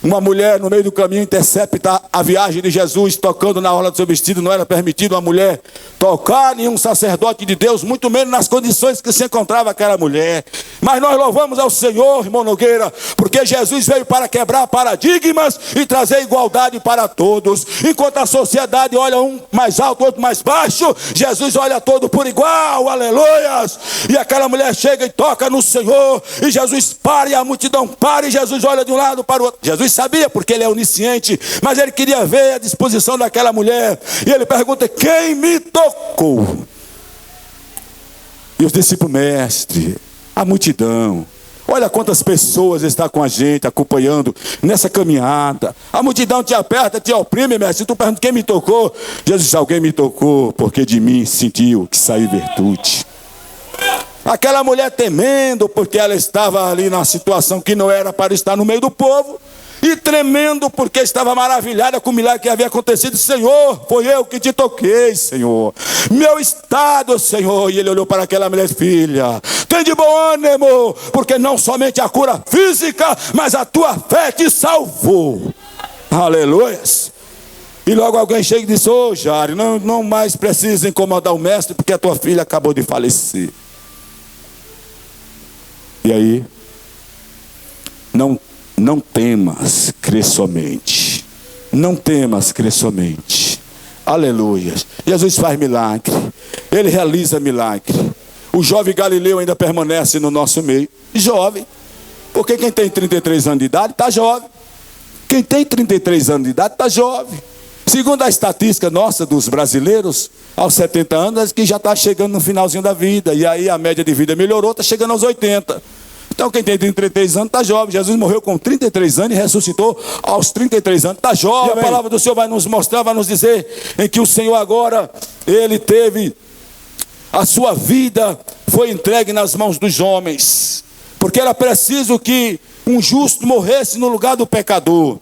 uma mulher no meio do caminho intercepta a viagem de Jesus, tocando na orla do seu vestido. Não era permitido uma mulher tocar, nenhum sacerdote de Deus, muito menos nas condições que se encontrava aquela mulher. Mas nós louvamos ao Senhor, irmão Nogueira, porque Jesus veio para quebrar paradigmas e trazer igualdade para todos. Enquanto a sociedade olha um mais alto, outro mais baixo, Jesus olha todo por igual, aleluias. E aquela mulher chega e toca no Senhor, e Jesus para, e a multidão para, e Jesus olha de um lado para o outro. Jesus sabia, porque ele é onisciente, mas ele queria ver a disposição daquela mulher, e ele pergunta: quem me tocou? E os discípulos: mestre, a multidão. Olha quantas pessoas estão com a gente, acompanhando nessa caminhada. A multidão te aperta, te oprime, mestre. Tu pergunta: quem me tocou? Jesus disse: alguém me tocou, porque de mim sentiu que saiu virtude. Aquela mulher temendo, porque ela estava ali numa situação que não era para estar no meio do povo, e tremendo porque estava maravilhada com o milagre que havia acontecido. Senhor, foi eu que te toquei, Senhor, meu estado, Senhor. E ele olhou para aquela mulher: filha, tem de bom ânimo, porque não somente a cura física, mas a tua fé te salvou. Aleluias. E logo alguém chega e diz: ô Jário, não mais precisa incomodar o mestre, porque a tua filha acabou de falecer. E aí, não temas, crê somente. Não temas, crê somente. Aleluia. Jesus faz milagre. Ele realiza milagre. O jovem Galileu ainda permanece no nosso meio. Jovem. Porque quem tem 33 anos de idade está jovem. Quem tem 33 anos de idade está jovem. Segundo a estatística nossa dos brasileiros, aos 70 anos, que já está chegando no finalzinho da vida. E aí a média de vida melhorou, está chegando aos 80. Então quem tem 33 anos está jovem. Jesus morreu com 33 anos e ressuscitou aos 33 anos. Está jovem. E a palavra do Senhor vai nos mostrar, vai nos dizer em que o Senhor agora, ele teve a sua vida foi entregue nas mãos dos homens, porque era preciso que um justo morresse no lugar do pecador.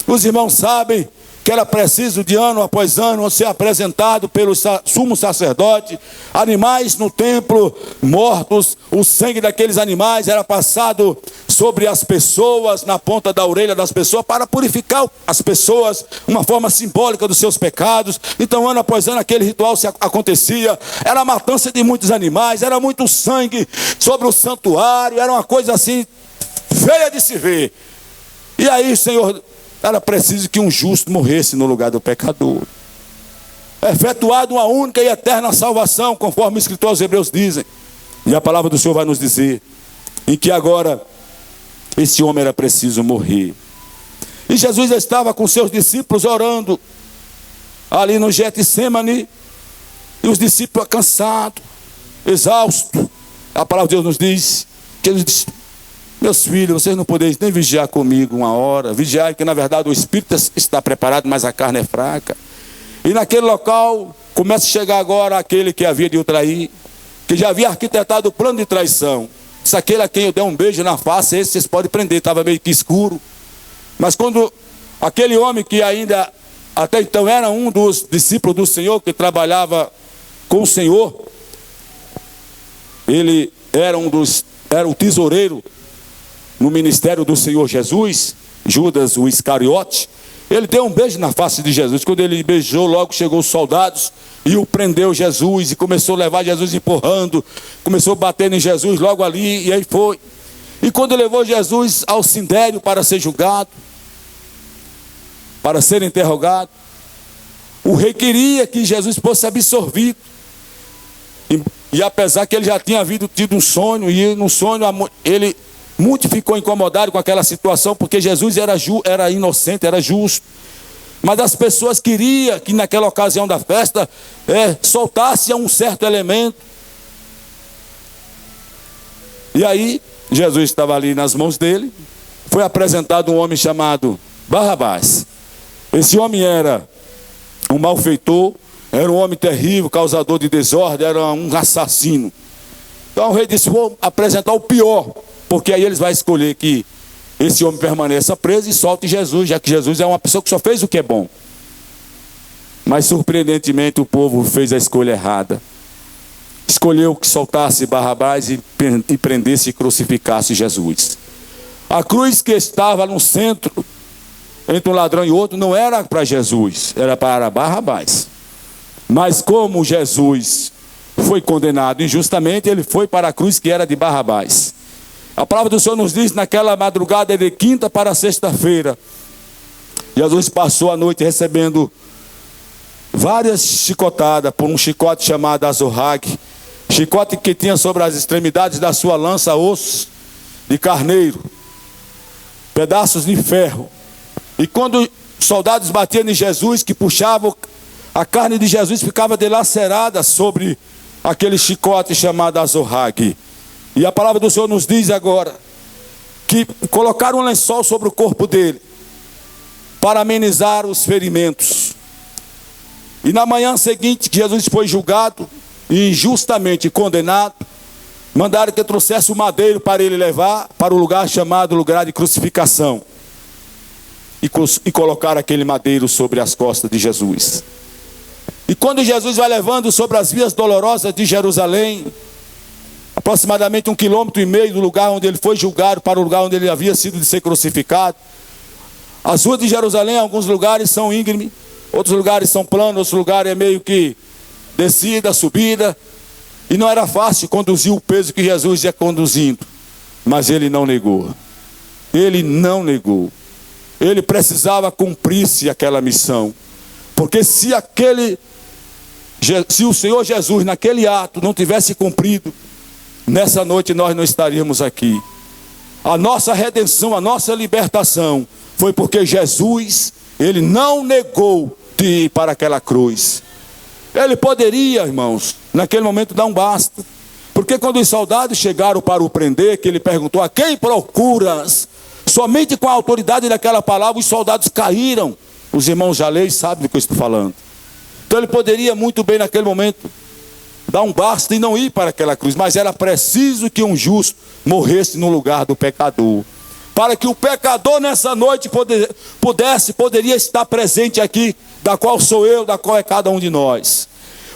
Os irmãos sabem que era preciso de ano após ano ser apresentado pelo sumo sacerdote, animais no templo mortos, o sangue daqueles animais era passado sobre as pessoas, na ponta da orelha das pessoas, para purificar as pessoas, uma forma simbólica dos seus pecados. Então ano após ano aquele ritual acontecia, era a matança de muitos animais, era muito sangue sobre o santuário, era uma coisa assim, feia de se ver. E aí, Senhor, era preciso que um justo morresse no lugar do pecador. Efetuado uma única e eterna salvação, conforme o escritor aos Hebreus dizem. E a palavra do Senhor vai nos dizer, em que agora esse homem era preciso morrer. E Jesus estava com seus discípulos orando, ali no Getsemane, e os discípulos cansados, exaustos. A palavra de Deus nos diz, que eles disseram: meus filhos, vocês não podem nem vigiar comigo uma hora. Vigiar, que na verdade o espírito está preparado, mas a carne é fraca. E naquele local começa a chegar agora aquele que havia de o trair, que já havia arquitetado o plano de traição. Se aquele a quem eu der um beijo na face, esse vocês podem prender, estava meio que escuro. Mas quando aquele homem que ainda até então era um dos discípulos do Senhor, que trabalhava com o Senhor, ele era o tesoureiro no ministério do Senhor Jesus, Judas o Iscariote. Ele deu um beijo na face de Jesus. Quando ele beijou, logo chegou os soldados e o prendeu Jesus, e começou a levar Jesus empurrando, começou a bater em Jesus logo ali, e aí foi. E quando levou Jesus ao Sindério para ser julgado, para ser interrogado, o rei queria que Jesus fosse absorvido. E apesar que ele já tinha tido um sonho, e no sonho ele muito ficou incomodado com aquela situação, porque Jesus era inocente, era justo. Mas as pessoas queriam que naquela ocasião da festa soltasse um certo elemento. E aí Jesus estava ali nas mãos dele. Foi apresentado um homem chamado Barrabás. Esse homem era um malfeitor, era um homem terrível, causador de desordem, era um assassino. Então o rei disse: vou apresentar o pior, porque aí eles vão escolher que esse homem permaneça preso e solte Jesus, já que Jesus é uma pessoa que só fez o que é bom. Mas surpreendentemente o povo fez a escolha errada. Escolheu que soltasse Barrabás e prendesse e crucificasse Jesus. A cruz que estava no centro, entre um ladrão e outro, não era para Jesus, era para Barrabás. Mas como Jesus foi condenado injustamente, ele foi para a cruz que era de Barrabás. A palavra do Senhor nos diz, naquela madrugada de quinta para sexta-feira, Jesus passou a noite recebendo várias chicotadas por um chicote chamado azorrague, chicote que tinha sobre as extremidades da sua lança ossos de carneiro, pedaços de ferro. E quando soldados batiam em Jesus, que puxavam, a carne de Jesus ficava dilacerada sobre aquele chicote chamado azorrague. E a palavra do Senhor nos diz agora que colocaram um lençol sobre o corpo dele para amenizar os ferimentos. E na manhã seguinte que Jesus foi julgado e injustamente condenado, mandaram que trouxesse o madeiro para ele levar para o lugar chamado lugar de crucificação. E colocaram aquele madeiro sobre as costas de Jesus. E quando Jesus vai levando sobre as vias dolorosas de Jerusalém, aproximadamente 1,5 km do lugar onde ele foi julgado para o lugar onde ele havia sido de ser crucificado. As ruas de Jerusalém, em alguns lugares são íngremes, outros lugares são planos, outros lugares é meio que descida, subida. E não era fácil conduzir o peso que Jesus ia conduzindo. Mas ele não negou. Ele não negou. Ele precisava cumprir-se aquela missão. Porque se o Senhor Jesus naquele ato não tivesse cumprido, nessa noite nós não estaríamos aqui. A nossa redenção, a nossa libertação foi porque Jesus, ele não negou de ir para aquela cruz. Ele poderia, irmãos, naquele momento dar um basta. Porque quando os soldados chegaram para o prender, que ele perguntou: a quem procuras? Somente com a autoridade daquela palavra os soldados caíram. Os irmãos já leem, sabem do que eu estou falando. Então ele poderia muito bem naquele momento dar um basta e não ir para aquela cruz, mas era preciso que um justo morresse no lugar do pecador, para que o pecador nessa noite poderia estar presente aqui, da qual sou eu, da qual é cada um de nós.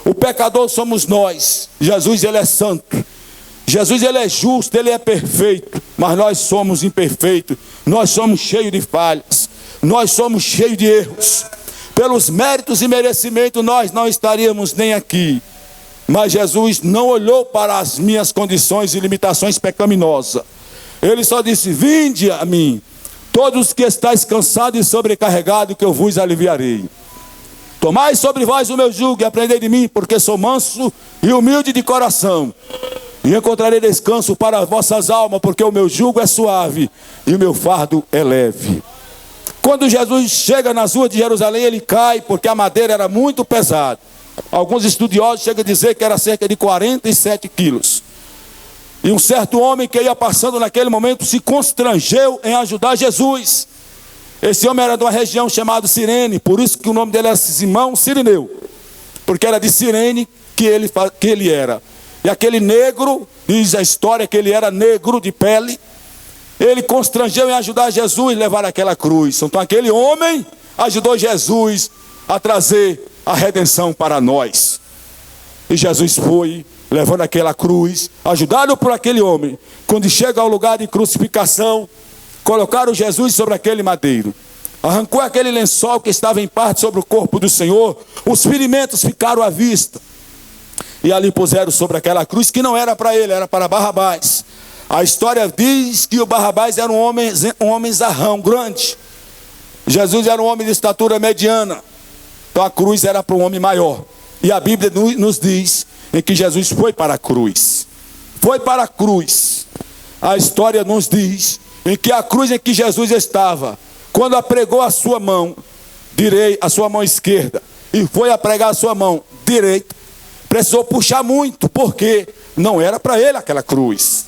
O pecador somos nós. Jesus, ele é santo. Jesus, ele é justo, ele é perfeito, mas nós somos imperfeitos, nós somos cheios de falhas, nós somos cheios de erros. Pelos méritos e merecimentos nós não estaríamos nem aqui, mas Jesus não olhou para as minhas condições e limitações pecaminosas. Ele só disse: vinde a mim, todos que estáis cansados e sobrecarregados, que eu vos aliviarei. Tomai sobre vós o meu jugo e aprendei de mim, porque sou manso e humilde de coração, e encontrarei descanso para as vossas almas, porque o meu jugo é suave e o meu fardo é leve. Quando Jesus chega nas ruas de Jerusalém, ele cai, porque a madeira era muito pesada. Alguns estudiosos chegam a dizer que era cerca de 47 quilos. E um certo homem que ia passando naquele momento se constrangeu em ajudar Jesus. Esse homem era de uma região chamada Cirene, por isso que o nome dele era Simão Cirineu, porque era de Cirene que ele era. E aquele negro, diz a história que ele era negro de pele, ele constrangeu em ajudar Jesus a levar aquela cruz. Então aquele homem ajudou Jesus a trazer a redenção para nós. E Jesus foi levando aquela cruz, ajudado por aquele homem. Quando chega ao lugar de crucificação, colocaram Jesus sobre aquele madeiro, arrancou aquele lençol que estava em parte sobre o corpo do Senhor, os ferimentos ficaram à vista, e ali puseram sobre aquela cruz, que não era para ele, era para Barrabás. A história diz que o Barrabás era um homem zarrão, grande. Jesus era um homem de estatura mediana, então a cruz era para um homem maior. E a Bíblia nos diz em que Jesus foi para a cruz. Foi para a cruz. A história nos diz em que a cruz em que Jesus estava, quando apregou a sua mão direita, a sua mão esquerda, e foi a pregar a sua mão direita, precisou puxar muito, porque não era para ele aquela cruz.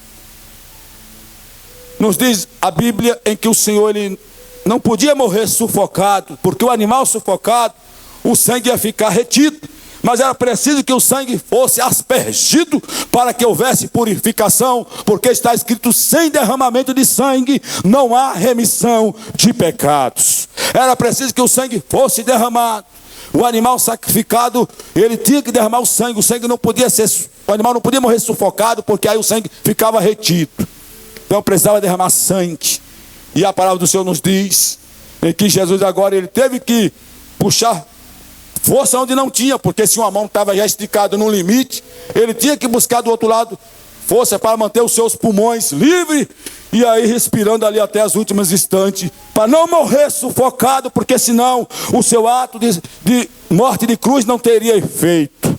Nos diz a Bíblia em que o Senhor, ele não podia morrer sufocado, porque o animal sufocado, o sangue ia ficar retido, mas era preciso que o sangue fosse aspergido para que houvesse purificação, porque está escrito: sem derramamento de sangue não há remissão de pecados. Era preciso que o sangue fosse derramado. O animal sacrificado, ele tinha que derramar o sangue não podia ser, o animal não podia morrer sufocado, porque aí o sangue ficava retido. Então precisava derramar sangue. E a palavra do Senhor nos diz em que Jesus agora ele teve que puxar força onde não tinha, porque se uma mão estava já esticada no limite, ele tinha que buscar do outro lado força para manter os seus pulmões livres, e aí respirando ali até as últimas instantes, para não morrer sufocado, porque senão o seu ato de morte de cruz não teria efeito.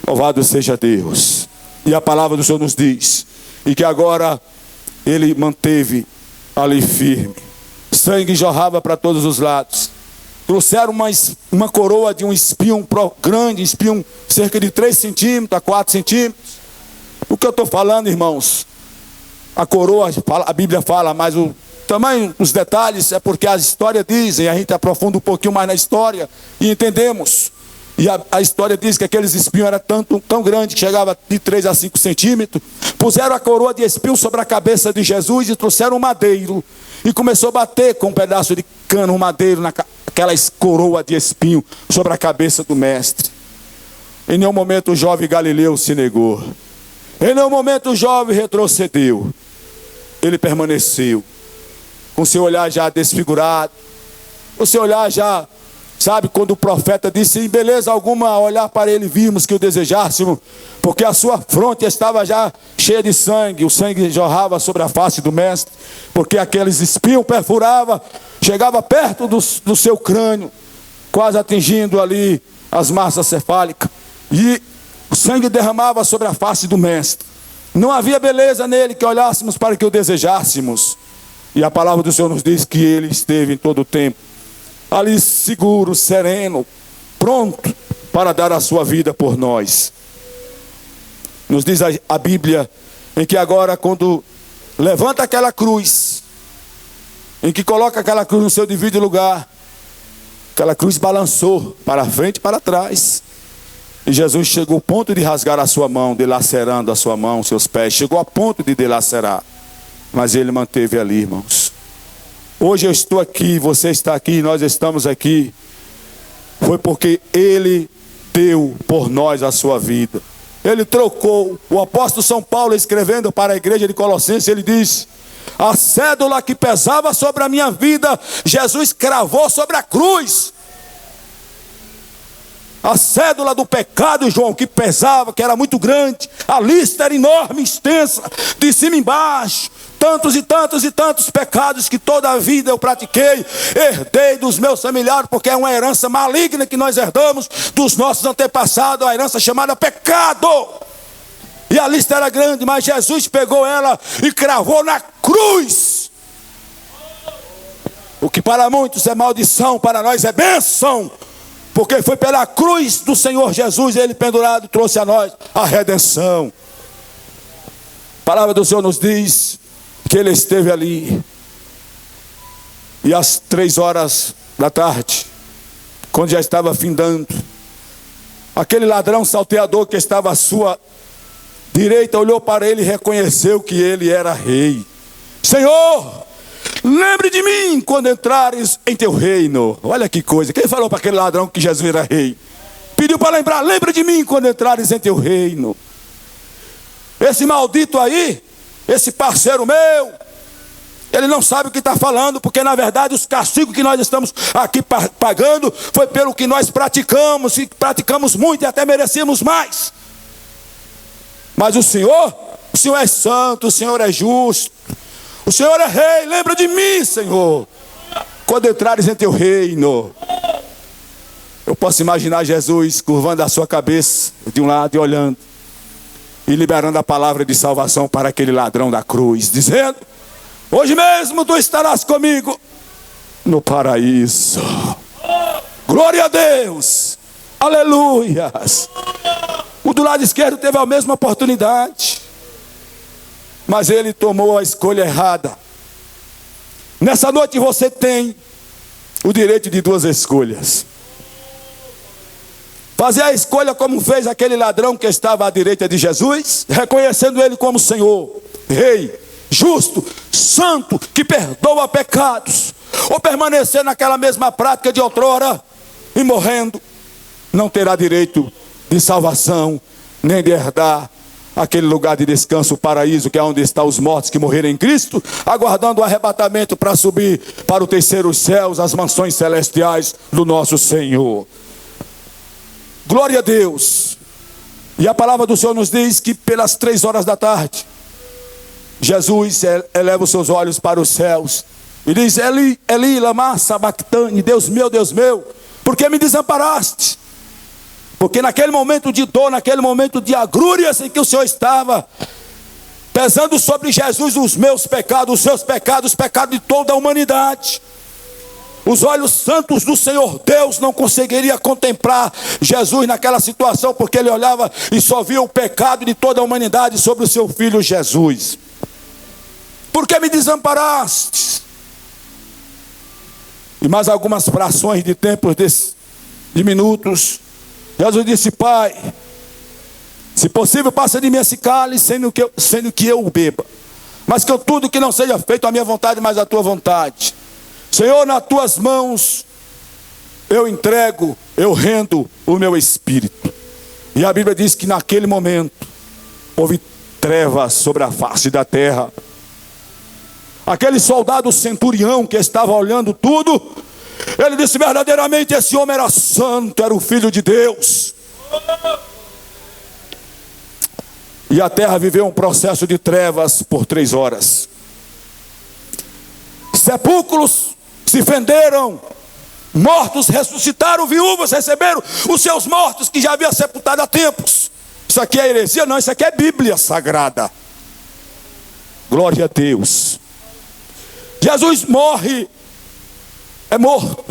Louvado seja Deus. E a palavra do Senhor nos diz, e que agora ele manteve ali firme, sangue jorrava para todos os lados. Trouxeram uma coroa de um espinho grande, espinho cerca de 3 centímetros a 4 centímetros. O que eu estou falando, irmãos? A coroa, a Bíblia fala, mas o tamanho, os detalhes, é porque as histórias dizem, a gente aprofunda um pouquinho mais na história e entendemos. E a história diz que aqueles espinhos eram tão grandes que chegava de 3 a 5 centímetros. Puseram a coroa de espinho sobre a cabeça de Jesus e trouxeram um madeiro. E começou a bater com um pedaço de cano, um madeiro, naquela coroa de espinho sobre a cabeça do mestre. Em nenhum momento o jovem Galileu se negou. Em nenhum momento o jovem retrocedeu. Ele permaneceu, com seu olhar já desfigurado, com seu olhar já, sabe, quando o profeta disse: em beleza alguma, ao olhar para ele vimos que o desejássemos, porque a sua fronte estava já cheia de sangue, o sangue jorrava sobre a face do mestre, porque aqueles espinhos perfuravam, chegava perto do seu crânio, quase atingindo ali as massas cefálicas, e o sangue derramava sobre a face do mestre. Não havia beleza nele que olhássemos para que o desejássemos. E a palavra do Senhor nos diz que ele esteve em todo o tempo ali seguro, sereno, pronto para dar a sua vida por nós. Nos diz a Bíblia em que agora, quando levanta aquela cruz, em que coloca aquela cruz no seu devido lugar, aquela cruz balançou para frente e para trás. E Jesus chegou ao ponto de rasgar a sua mão, dilacerando a sua mão, seus pés. Chegou a ponto de dilacerar. Mas ele manteve ali, irmãos. Hoje eu estou aqui, você está aqui, nós estamos aqui. Foi porque ele deu por nós a sua vida. Ele trocou. O apóstolo São Paulo, escrevendo para a igreja de Colossenses, ele diz: a cédula que pesava sobre a minha vida, Jesus cravou sobre a cruz. A cédula do pecado, João, que pesava, que era muito grande. A lista era enorme, extensa, de cima embaixo. Tantos e tantos e tantos pecados que toda a vida eu pratiquei. Herdei dos meus familiares, porque é uma herança maligna que nós herdamos dos nossos antepassados. A herança chamada pecado. E a lista era grande, mas Jesus pegou ela e cravou na cruz. O que para muitos é maldição, para nós é bênção. Porque foi pela cruz do Senhor Jesus, ele pendurado, trouxe a nós a redenção. A palavra do Senhor nos diz que ele esteve ali. E às 3 horas da tarde, quando já estava findando, aquele ladrão salteador que estava à sua direita olhou para ele e reconheceu que ele era rei. Senhor, lembre de mim quando entrares em teu reino. Olha que coisa. Quem falou para aquele ladrão que Jesus era rei? Pediu para lembrar: lembre de mim quando entrares em teu reino. Esse maldito aí, esse parceiro meu, ele não sabe o que está falando, porque na verdade os castigos que nós estamos aqui pagando foi pelo que nós praticamos, e praticamos muito e até merecemos mais. Mas o Senhor é santo, o Senhor é justo, o Senhor é rei. Lembra de mim, Senhor, quando entrares em teu reino. Eu posso imaginar Jesus curvando a sua cabeça de um lado e olhando, e liberando a palavra de salvação para aquele ladrão da cruz, dizendo: hoje mesmo tu estarás comigo no paraíso. Glória a Deus, aleluias. O do lado esquerdo teve a mesma oportunidade, mas ele tomou a escolha errada. Nessa noite você tem o direito de 2 escolhas. Fazer a escolha como fez aquele ladrão que estava à direita de Jesus, reconhecendo ele como Senhor, Rei, justo, santo, que perdoa pecados. Ou permanecer naquela mesma prática de outrora e morrendo, não terá direito de salvação, nem de herdar aquele lugar de descanso, o paraíso, que é onde estão os mortos que morreram em Cristo, aguardando o arrebatamento para subir para o terceiro céus, as mansões celestiais do nosso Senhor. Glória a Deus. E a palavra do Senhor nos diz que pelas 3 horas da tarde, Jesus eleva os seus olhos para os céus e diz: Eli, Eli, lama sabachthani, Deus meu, por que me desamparaste? Porque naquele momento de dor, naquele momento de agrúrias em que o Senhor estava pesando sobre Jesus os meus pecados, os seus pecados, os pecados de toda a humanidade, os olhos santos do Senhor Deus não conseguiria contemplar Jesus naquela situação, porque ele olhava e só via o pecado de toda a humanidade sobre o seu filho Jesus. Por que me desamparaste? E mais algumas frações de tempos, de minutos, Jesus disse: Pai, se possível, passa de mim esse cálice, sendo que eu o beba, mas que tudo que não seja feito a minha vontade, mas a tua vontade. Senhor, nas tuas mãos eu entrego, eu rendo o meu espírito. E a Bíblia diz que naquele momento houve trevas sobre a face da terra. Aquele soldado centurião que estava olhando tudo, ele disse: verdadeiramente esse homem era santo, era o Filho de Deus. E a terra viveu um processo de trevas por 3 horas. Sepulcros se fenderam, mortos ressuscitaram, viúvas receberam os seus mortos que já haviam sepultado há tempos. Isso aqui é heresia? Não, isso aqui é Bíblia Sagrada. Glória a Deus. Jesus morre, é morto.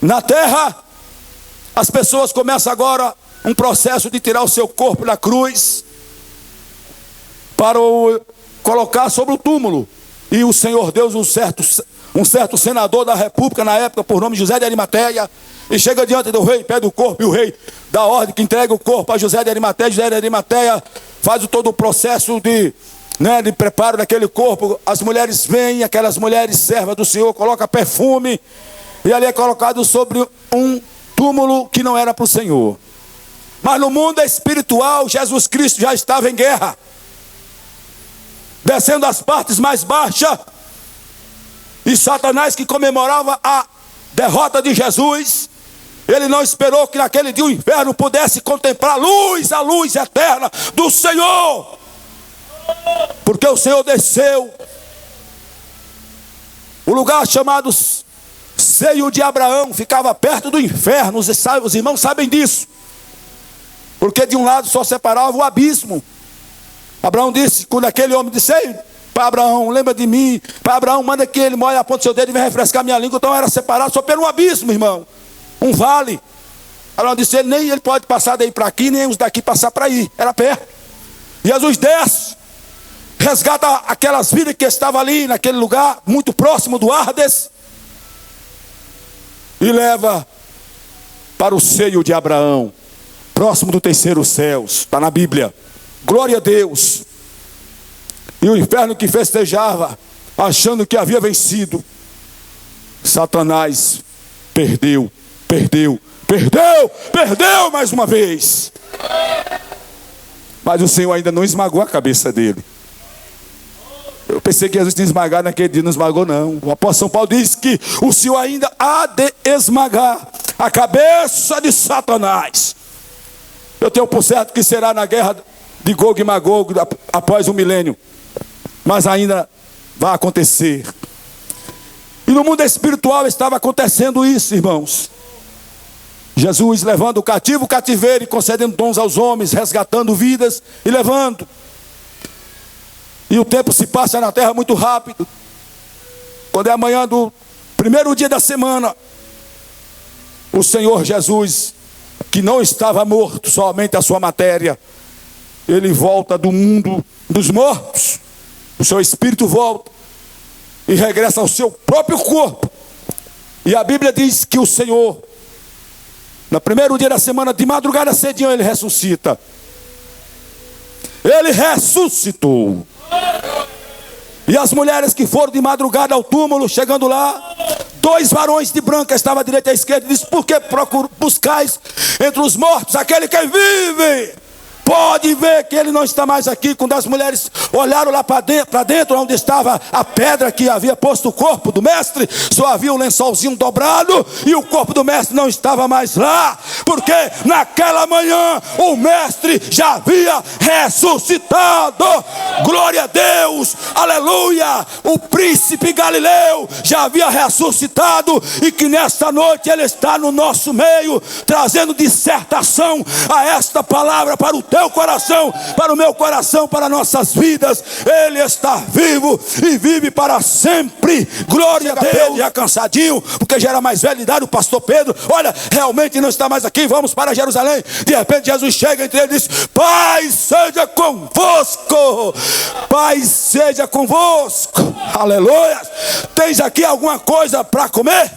Na terra, as pessoas começam agora um processo de tirar o seu corpo da cruz para o colocar sobre o túmulo. E o Senhor Deus, um certo senador da república na época, por nome José de Arimateia, e chega diante do rei, pede o corpo, e o rei dá ordem que entrega o corpo a José de Arimateia. José de Arimateia faz todo o processo de preparo daquele corpo. As mulheres vêm, aquelas mulheres servas do Senhor, colocam perfume, e ali é colocado sobre um túmulo que não era para o Senhor. Mas no mundo espiritual, Jesus Cristo já estava em guerra, descendo as partes mais baixas, e Satanás, que comemorava a derrota de Jesus, ele não esperou que naquele dia o inferno pudesse contemplar a luz eterna do Senhor, porque o Senhor desceu. O lugar chamado Seio de Abraão ficava perto do inferno. Os irmãos sabem disso, porque de um lado só separava o abismo. Abraão disse, quando aquele homem disse: ei, para Abraão, lembra de mim. Para Abraão, manda que ele molhe a ponta do seu dedo e venha refrescar minha língua. Então era separado só pelo abismo, irmão, um vale. Abraão disse: nem ele pode passar daí para aqui, nem os daqui passar para aí. Era perto. Jesus desce, resgata aquelas vidas que estavam ali naquele lugar, muito próximo do Hades, e leva para o seio de Abraão, próximo do terceiro céu. Está na Bíblia. Glória a Deus. E o inferno que festejava, achando que havia vencido, Satanás perdeu mais uma vez. Mas o Senhor ainda não esmagou a cabeça dele. Eu pensei que Jesus tinha esmagado naquele dia, não esmagou não. O apóstolo São Paulo diz que o Senhor ainda há de esmagar a cabeça de Satanás. Eu tenho por certo que será na guerra de Gog e Magog após o milênio, mas ainda vai acontecer. E no mundo espiritual estava acontecendo isso, irmãos. Jesus levando o cativo o cativeiro e concedendo dons aos homens, resgatando vidas e levando. E o tempo se passa na terra muito rápido. Quando é amanhã do primeiro dia da semana, o Senhor Jesus, que não estava morto, somente a sua matéria, ele volta do mundo dos mortos. O seu espírito volta e regressa ao seu próprio corpo. E a Bíblia diz que o Senhor, no primeiro dia da semana, de madrugada cedinho, ele ressuscita. Ele ressuscitou. E as mulheres que foram de madrugada ao túmulo, chegando lá, 2 varões de branca estavam à direita e à esquerda, e disse: por que buscais entre os mortos aquele que vive? Pode ver que ele não está mais aqui. Quando as mulheres olharam lá para dentro, onde estava a pedra que havia posto o corpo do mestre, só havia um lençolzinho dobrado, e o corpo do mestre não estava mais lá, porque naquela manhã o mestre já havia ressuscitado. Glória a Deus, aleluia. O príncipe Galileu já havia ressuscitado, e que nesta noite ele está no nosso meio, trazendo dissertação a esta palavra para o teu coração, para o meu coração, para nossas vidas. Ele está vivo e vive para sempre. Glória a Deus. Já cansadinho, porque já era mais velho de idade, o pastor Pedro, olha, realmente não está mais aqui, vamos para Jerusalém. De repente Jesus chega entre eles e diz: Pai seja convosco, Pai seja convosco, aleluia. Tens aqui alguma coisa para comer?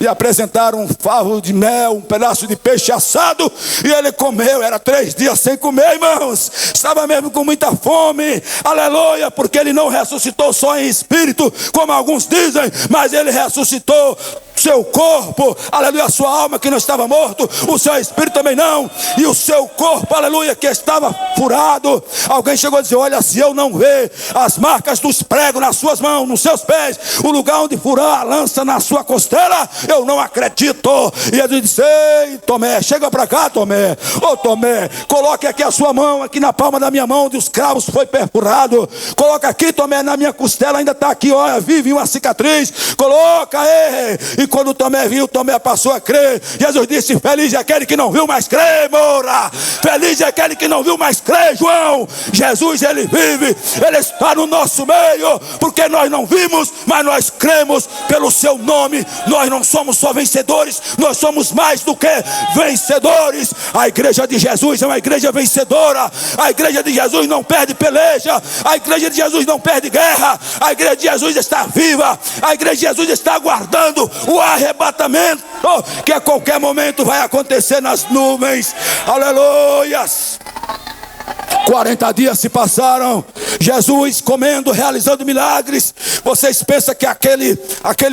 E apresentaram um favo de mel, um pedaço de peixe assado, e ele comeu. Era 3 dias sem comer, irmãos. Estava mesmo com muita fome, aleluia, porque ele não ressuscitou só em espírito, como alguns dizem, mas ele ressuscitou seu corpo, aleluia, a sua alma que não estava morto, o seu espírito também não, e o seu corpo, aleluia, que estava furado. Alguém chegou a dizer: olha, se eu não ver as marcas dos pregos nas suas mãos, nos seus pés, o lugar onde furar a lança na sua costela, eu não acredito. E ele disse: ei, Tomé, chega para cá, Tomé. Ô Tomé, coloque aqui a sua mão, aqui na palma da minha mão, onde os cravos foi perfurado. Coloca aqui, Tomé, na minha costela, ainda está aqui, olha, vive uma cicatriz. Coloca aí. E quando Tomé viu, Tomé passou a crer. Jesus disse: feliz é aquele que não viu, mas crê, mora. Feliz é aquele que não viu, mas crê, João. Jesus, ele vive, ele está no nosso meio, porque nós não vimos, mas nós cremos pelo seu nome. Nós não somos somos só vencedores, nós somos mais do que vencedores. A igreja de Jesus é uma igreja vencedora. A igreja de Jesus não perde peleja. A igreja de Jesus não perde guerra. A igreja de Jesus está viva. A igreja de Jesus está aguardando o arrebatamento, que a qualquer momento vai acontecer nas nuvens. Aleluias. 40 dias se passaram, Jesus comendo, realizando milagres. Vocês pensam que aquele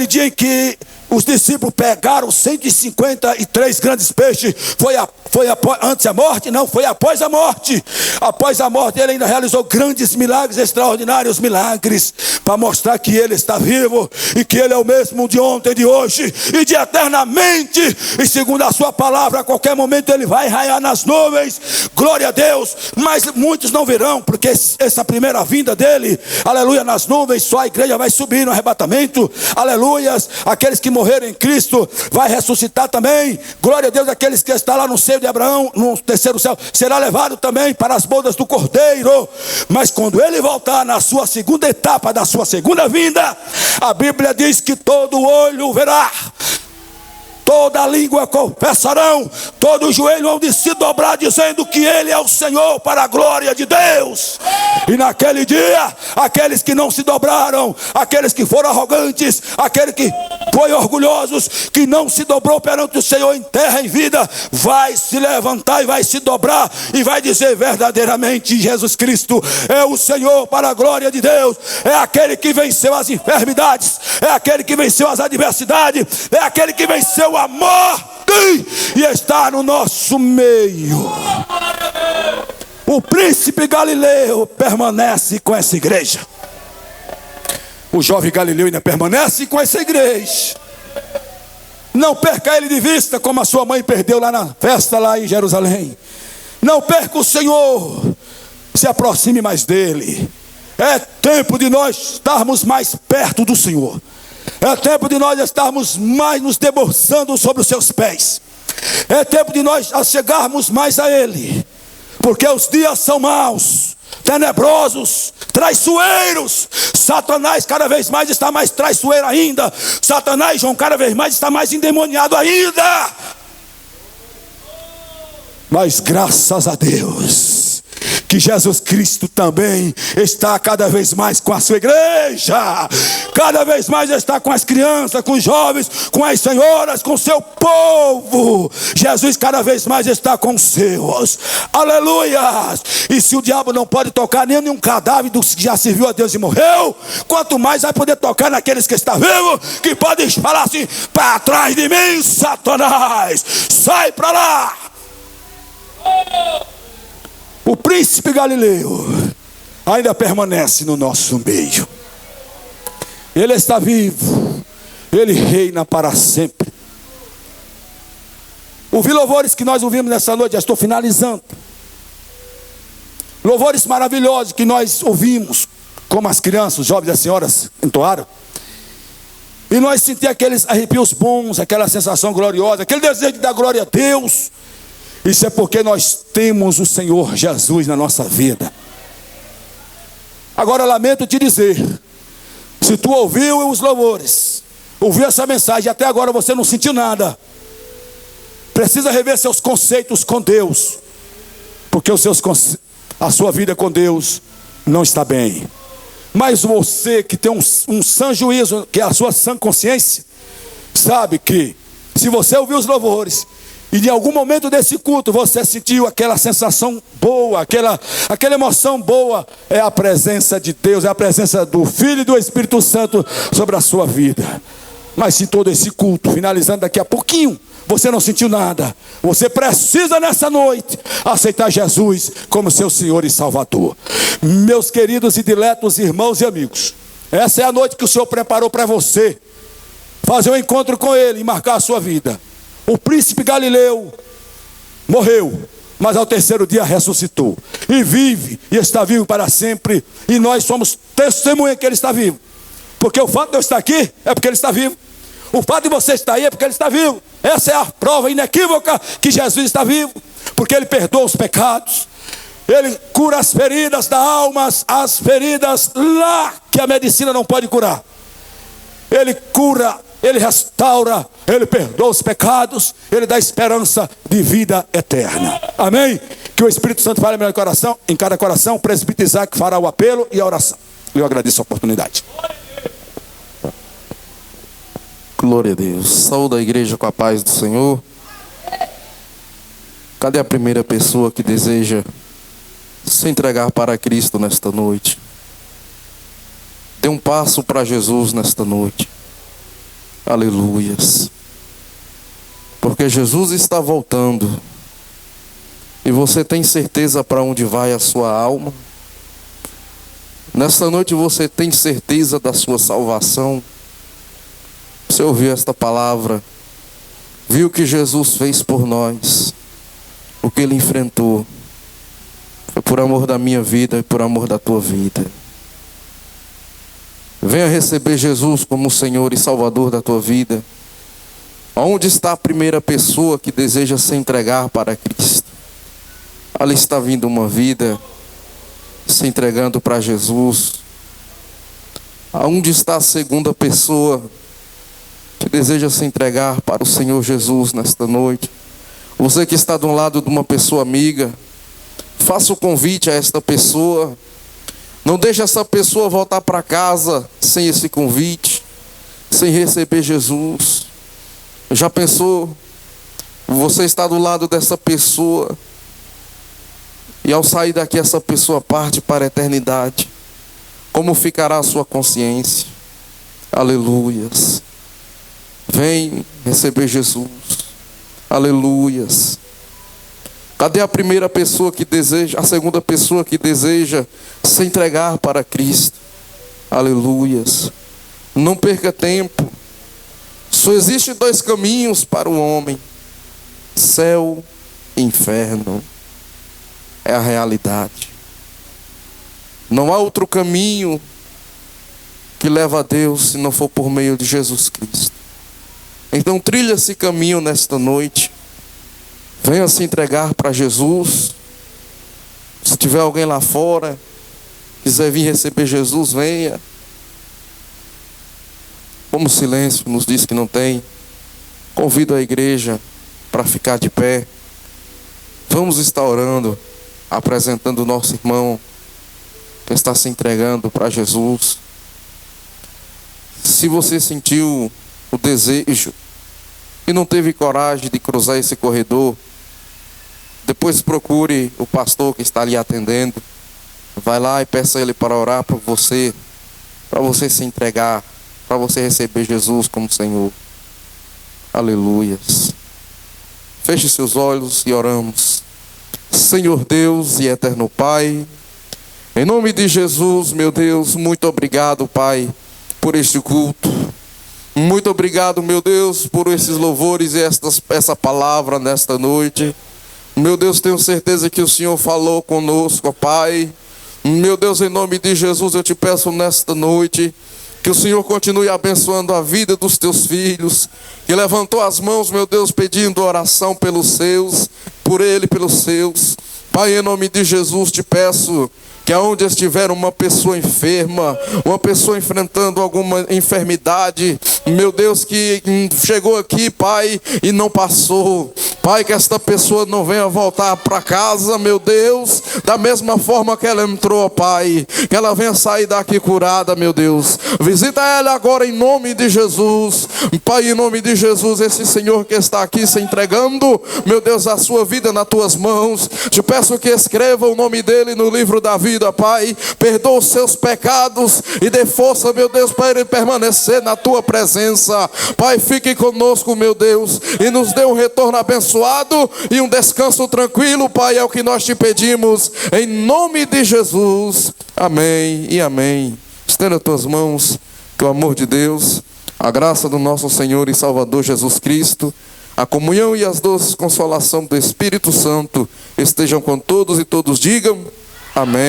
dia em que os discípulos pegaram 153 grandes peixes, foi antes da morte? Não, foi após a morte. Após a morte ele ainda realizou grandes milagres, extraordinários milagres, para mostrar que ele está vivo e que ele é o mesmo de ontem, de hoje e de eternamente. E segundo a sua palavra, a qualquer momento ele vai raiar nas nuvens. Glória a Deus. Mas muitos não virão, porque essa primeira vinda dele, aleluia, nas nuvens, só a igreja vai subir no arrebatamento. Aleluias. Aqueles que morreram em Cristo vai ressuscitar também. Glória a Deus. Aqueles que estão lá no seio de Abraão, no terceiro céu, será levado também para as bodas do Cordeiro. Mas quando ele voltar na sua segunda etapa da sua segunda vinda, a Bíblia diz que todo olho verá, toda língua confessarão, todo joelho hão de se dobrar, dizendo que ele é o Senhor, para a glória de Deus. E naquele dia, aqueles que não se dobraram, aqueles que foram arrogantes, aqueles que foram orgulhosos, que não se dobrou perante o Senhor em terra e vida, vai se levantar e vai se dobrar e vai dizer verdadeiramente: Jesus Cristo é o Senhor, para a glória de Deus. É aquele que venceu as enfermidades, é aquele que venceu as adversidades, é aquele que venceu a morte e está no nosso meio. O príncipe Galileu permanece com essa igreja. O jovem Galileu ainda permanece com essa igreja. Não perca ele de vista, como a sua mãe perdeu lá na festa lá em Jerusalém. Não perca o Senhor. Se aproxime mais dele. É tempo de nós estarmos mais perto do Senhor. É tempo de nós estarmos mais nos debruçando sobre os seus pés. É tempo de nós chegarmos mais a ele. Porque os dias são maus, tenebrosos, traiçoeiros. Satanás cada vez mais está mais traiçoeiro ainda. Satanás, João, cada vez mais está mais endemoniado ainda. Mas graças a Deus que Jesus Cristo também está cada vez mais com a sua igreja. Cada vez mais está com as crianças, com os jovens, com as senhoras, com o seu povo. Jesus cada vez mais está com os seus. Aleluia! E se o diabo não pode tocar nem nenhum cadáver dos que já serviu a Deus e morreu, quanto mais vai poder tocar naqueles que estão vivos, que podem falar assim: para trás de mim, Satanás, sai para lá. O príncipe Galileu ainda permanece no nosso meio. Ele está vivo. Ele reina para sempre. Ouvi louvores que nós ouvimos nessa noite, já estou finalizando. Louvores maravilhosos que nós ouvimos, como as crianças, os jovens e as senhoras entoaram. E nós sentimos aqueles arrepios bons, aquela sensação gloriosa, aquele desejo de dar glória a Deus. Isso é porque nós temos o Senhor Jesus na nossa vida. Agora lamento te dizer, se tu ouviu os louvores, ouviu essa mensagem e até agora você não sentiu nada, precisa rever seus conceitos com Deus, porque a sua vida com Deus não está bem. Mas você que tem um sã juízo, que é a sua sã consciência, sabe que se você ouviu os louvores e de algum momento desse culto você sentiu aquela sensação boa, aquela emoção boa, é a presença de Deus, é a presença do Filho e do Espírito Santo sobre a sua vida. Mas se todo esse culto, finalizando daqui a pouquinho, você não sentiu nada, você precisa nessa noite aceitar Jesus como seu Senhor e Salvador. Meus queridos e diletos irmãos e amigos, essa é a noite que o Senhor preparou para você fazer um encontro com Ele e marcar a sua vida. O príncipe Galileu morreu, mas ao terceiro dia ressuscitou. E vive, e está vivo para sempre. E nós somos testemunha que Ele está vivo. Porque o fato de eu estar aqui é porque Ele está vivo. O fato de você estar aí é porque Ele está vivo. Essa é a prova inequívoca que Jesus está vivo. Porque Ele perdoa os pecados. Ele cura as feridas da alma, as feridas lá que a medicina não pode curar. Ele cura Ele restaura, Ele perdoa os pecados, Ele dá esperança de vida eterna. Amém? Que o Espírito Santo fale em cada coração. O presbítero Isaac fará o apelo e a oração. Eu agradeço a oportunidade. Glória a Deus. Saúde a igreja com a paz do Senhor. Cadê a primeira pessoa que deseja se entregar para Cristo nesta noite? Dê um passo para Jesus nesta noite. Aleluias. Porque Jesus está voltando. E você tem certeza para onde vai a sua alma? Nesta noite você tem certeza da sua salvação? Você ouviu esta palavra? Viu o que Jesus fez por nós? O que Ele enfrentou? Foi por amor da minha vida e por amor da tua vida. Venha receber Jesus como Senhor e Salvador da tua vida. Onde está a primeira pessoa que deseja se entregar para Cristo? Ali está vindo uma vida se entregando para Jesus. Aonde está a segunda pessoa que deseja se entregar para o Senhor Jesus nesta noite? Você que está do lado de uma pessoa amiga, faça o convite a esta pessoa. Não deixe essa pessoa voltar para casa sem esse convite, sem receber Jesus. Já pensou? Você está do lado dessa pessoa e ao sair daqui essa pessoa parte para a eternidade. Como ficará a sua consciência? Aleluias. Vem receber Jesus. Aleluias. Cadê a primeira pessoa que deseja, a segunda pessoa que deseja se entregar para Cristo? Aleluias. Não perca tempo. Só existem dois caminhos para o homem: céu e inferno. É a realidade. Não há outro caminho que leva a Deus se não for por meio de Jesus Cristo. Então trilha esse caminho nesta noite. Venha se entregar para Jesus. Se tiver alguém lá fora, quiser vir receber Jesus, venha. Como o silêncio nos diz que não tem, convido a igreja para ficar de pé. Vamos estar orando, apresentando o nosso irmão que está se entregando para Jesus. Se você sentiu o desejo e não teve coragem de cruzar esse corredor, depois procure o pastor que está ali atendendo. Vai lá e peça a ele para orar por você, para você se entregar, para você receber Jesus como Senhor. Aleluias. Feche seus olhos e oramos. Senhor Deus e eterno Pai, em nome de Jesus, meu Deus, muito obrigado, Pai, por este culto. Muito obrigado, meu Deus, por esses louvores e essa palavra nesta noite. Meu Deus, tenho certeza que o Senhor falou conosco, Pai. Meu Deus, em nome de Jesus, eu te peço nesta noite que o Senhor continue abençoando a vida dos teus filhos, que levantou as mãos, meu Deus, pedindo oração pelos seus, por ele, pelos seus. Pai, em nome de Jesus, te peço que aonde estiver uma pessoa enferma, uma pessoa enfrentando alguma enfermidade, meu Deus, que chegou aqui, Pai, e não passou, Pai, que esta pessoa não venha voltar para casa, meu Deus, da mesma forma que ela entrou, Pai, que ela venha sair daqui curada, meu Deus. Visita ela agora em nome de Jesus, Pai, em nome de Jesus, esse Senhor que está aqui se entregando, meu Deus, a sua vida nas tuas mãos. Te peço que escreva o nome dele no livro da vida, Pai, perdoa os seus pecados e dê força, meu Deus, para ele permanecer na tua presença. Pai, fique conosco, meu Deus, e nos dê um retorno abençoado e um descanso tranquilo, Pai, é o que nós te pedimos, em nome de Jesus, amém e amém. Estenda as tuas mãos, que o amor de Deus, a graça do nosso Senhor e Salvador Jesus Cristo, a comunhão e as doces consolações do Espírito Santo estejam com todos e todos digam amém.